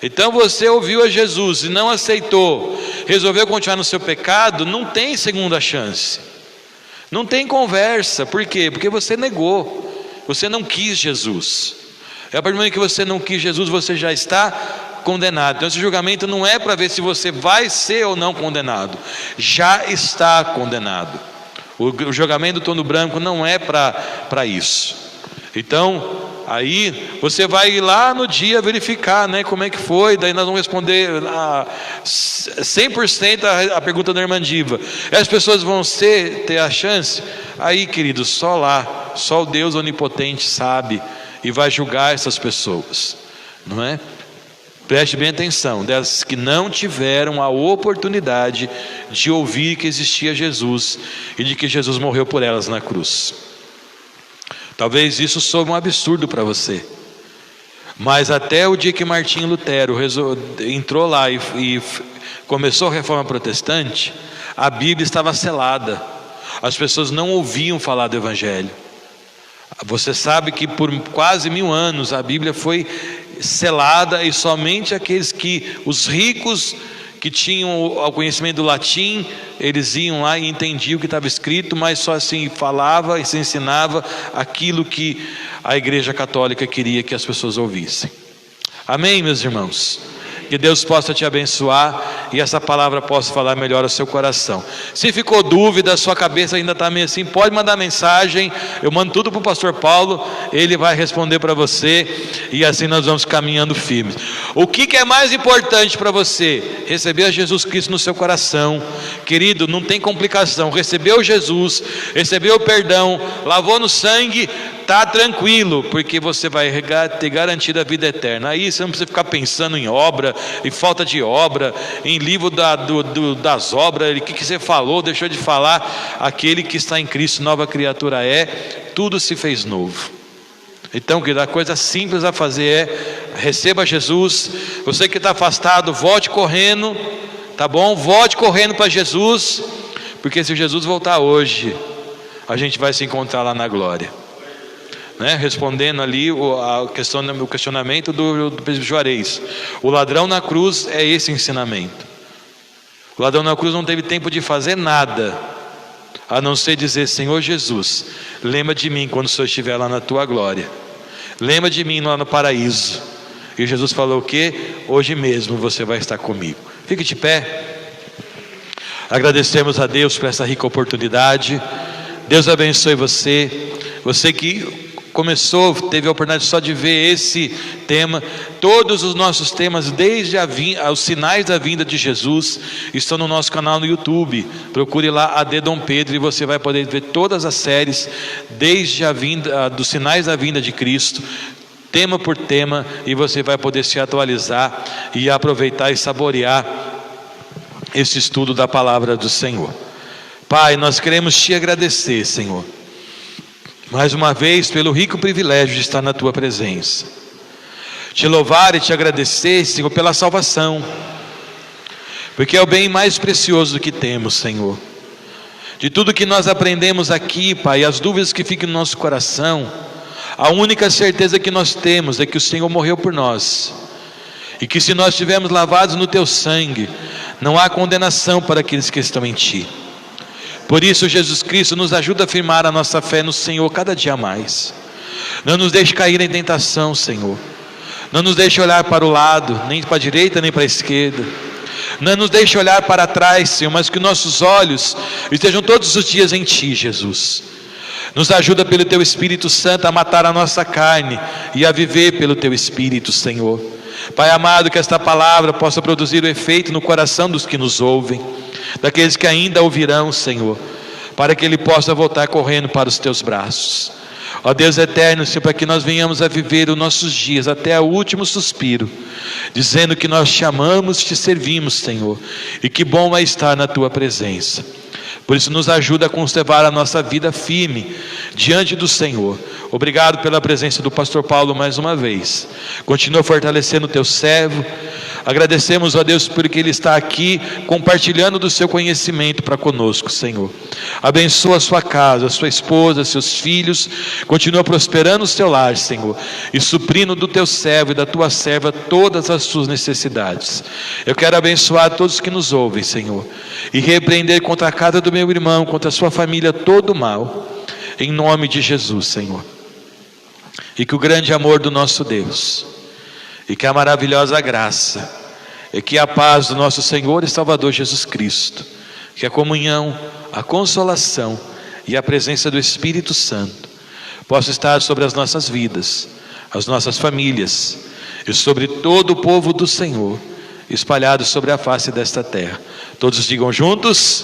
S1: Então você ouviu a Jesus e não aceitou, resolveu continuar no seu pecado, não tem segunda chance, não tem conversa. Por quê? Porque você negou, você não quis Jesus. É a partir do momento que você não quis Jesus, você já está condenado. Então esse julgamento não é para ver se você vai ser ou não condenado, já está condenado. O julgamento do trono branco não é para isso. Então aí você vai ir lá no dia verificar, né, como é que foi. Daí nós vamos responder 100% a pergunta da irmã Diva. As pessoas vão ter a chance? Aí, queridos, só lá, só o Deus onipotente sabe e vai julgar essas pessoas, não é? Preste bem atenção, das que não tiveram a oportunidade de ouvir que existia Jesus e de que Jesus morreu por elas na cruz. Talvez isso soe um absurdo para você, mas até o dia que Martinho Lutero entrou lá e começou a reforma protestante, a Bíblia estava selada, as pessoas não ouviam falar do Evangelho. Você sabe que por quase 1000 anos a Bíblia foi selada e somente aqueles os ricos que tinham o conhecimento do latim, eles iam lá e entendiam o que estava escrito, mas só assim falava e se ensinava aquilo que a Igreja Católica queria que as pessoas ouvissem. Amém, meus irmãos? Que Deus possa te abençoar e essa palavra possa falar melhor ao seu coração. Se ficou dúvida, sua cabeça ainda está meio assim, pode mandar mensagem, eu mando tudo para o pastor Paulo, ele vai responder para você e assim nós vamos caminhando firmes. O que é mais importante para você? Receber a Jesus Cristo no seu coração. Querido, não tem complicação. Recebeu Jesus, recebeu o perdão, lavou no sangue, está tranquilo, porque você vai ter garantido a vida eterna. Aí você não precisa ficar pensando em obra, em falta de obra, em livro das obras, o que você falou, deixou de falar. Aquele que está em Cristo, nova criatura é, tudo se fez novo. Então, a coisa simples a fazer é: receba Jesus. Você que está afastado, volte correndo, tá bom? Volte correndo para Jesus, porque se Jesus voltar hoje, a gente vai se encontrar lá na glória, né? Respondendo ali o questionamento do presbítero Juarez, o ladrão na cruz é esse ensinamento. O ladrão na cruz não teve tempo de fazer nada, a não ser dizer: Senhor Jesus, lembra de mim quando o Senhor estiver lá na tua glória, lembra de mim lá no paraíso. E Jesus falou o quê? Hoje mesmo você vai estar comigo. Fique de pé. Agradecemos a Deus por essa rica oportunidade. Deus abençoe você. Você que teve a oportunidade só de ver esse tema. Todos os nossos temas, desde os sinais da vinda de Jesus, estão no nosso canal no YouTube. Procure lá AD Dom Pedro e você vai poder ver todas as séries, desde a vinda, dos sinais da vinda de Cristo, tema por tema, e você vai poder se atualizar e aproveitar e saborear esse estudo da palavra do Senhor. Pai, nós queremos te agradecer, Senhor, mais uma vez pelo rico privilégio de estar na tua presença. Te louvar e te agradecer, Senhor, pela salvação, porque é o bem mais precioso que temos, Senhor. de tudo que nós aprendemos aqui, Pai, as dúvidas que ficam no nosso coração, a única certeza que nós temos é que o Senhor morreu por nós, e que se nós estivermos lavados no Teu sangue, não há condenação para aqueles que estão em Ti. Por isso, Jesus Cristo nos ajuda a afirmar a nossa fé no Senhor cada dia mais. Não nos deixe cair em tentação, Senhor. Não nos deixe olhar para o lado, nem para a direita, nem para a esquerda. Não nos deixe olhar para trás, Senhor, mas que nossos olhos estejam todos os dias em Ti, Jesus. Nos ajuda pelo Teu Espírito Santo a matar a nossa carne e a viver pelo Teu Espírito, Senhor. Pai amado, que esta palavra possa produzir o efeito no coração dos que nos ouvem, daqueles que ainda ouvirão, Senhor, para que Ele possa voltar correndo para os Teus braços. Ó Deus eterno, Senhor, para que nós venhamos a viver os nossos dias até o último suspiro, dizendo que nós te amamos, te servimos, Senhor, e que bom é estar na Tua presença. Por isso nos ajuda a conservar a nossa vida firme diante do Senhor. Obrigado pela presença do pastor Paulo mais uma vez. Continua fortalecendo o Teu servo. Agradecemos a Deus porque Ele está aqui compartilhando do seu conhecimento para conosco, Senhor. Abençoa a sua casa, a sua esposa, seus filhos. Continua prosperando o seu lar, Senhor, e suprindo do Teu servo e da Tua serva todas as suas necessidades. Eu quero abençoar todos que nos ouvem, Senhor, e repreender contra a casa do meu irmão, contra a sua família, todo o mal, em nome de Jesus, Senhor. E que o grande amor do nosso Deus, e que a maravilhosa graça, e que a paz do nosso Senhor e Salvador Jesus Cristo, que a comunhão, a consolação e a presença do Espírito Santo possa estar sobre as nossas vidas, as nossas famílias e sobre todo o povo do Senhor, espalhado sobre a face desta terra. Todos digam juntos: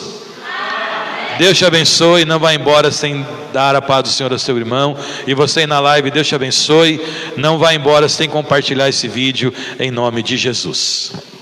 S1: Deus te abençoe. Não vá embora sem dar a paz do Senhor ao seu irmão. E você aí na live, Deus te abençoe. Não vá embora sem compartilhar esse vídeo, em nome de Jesus.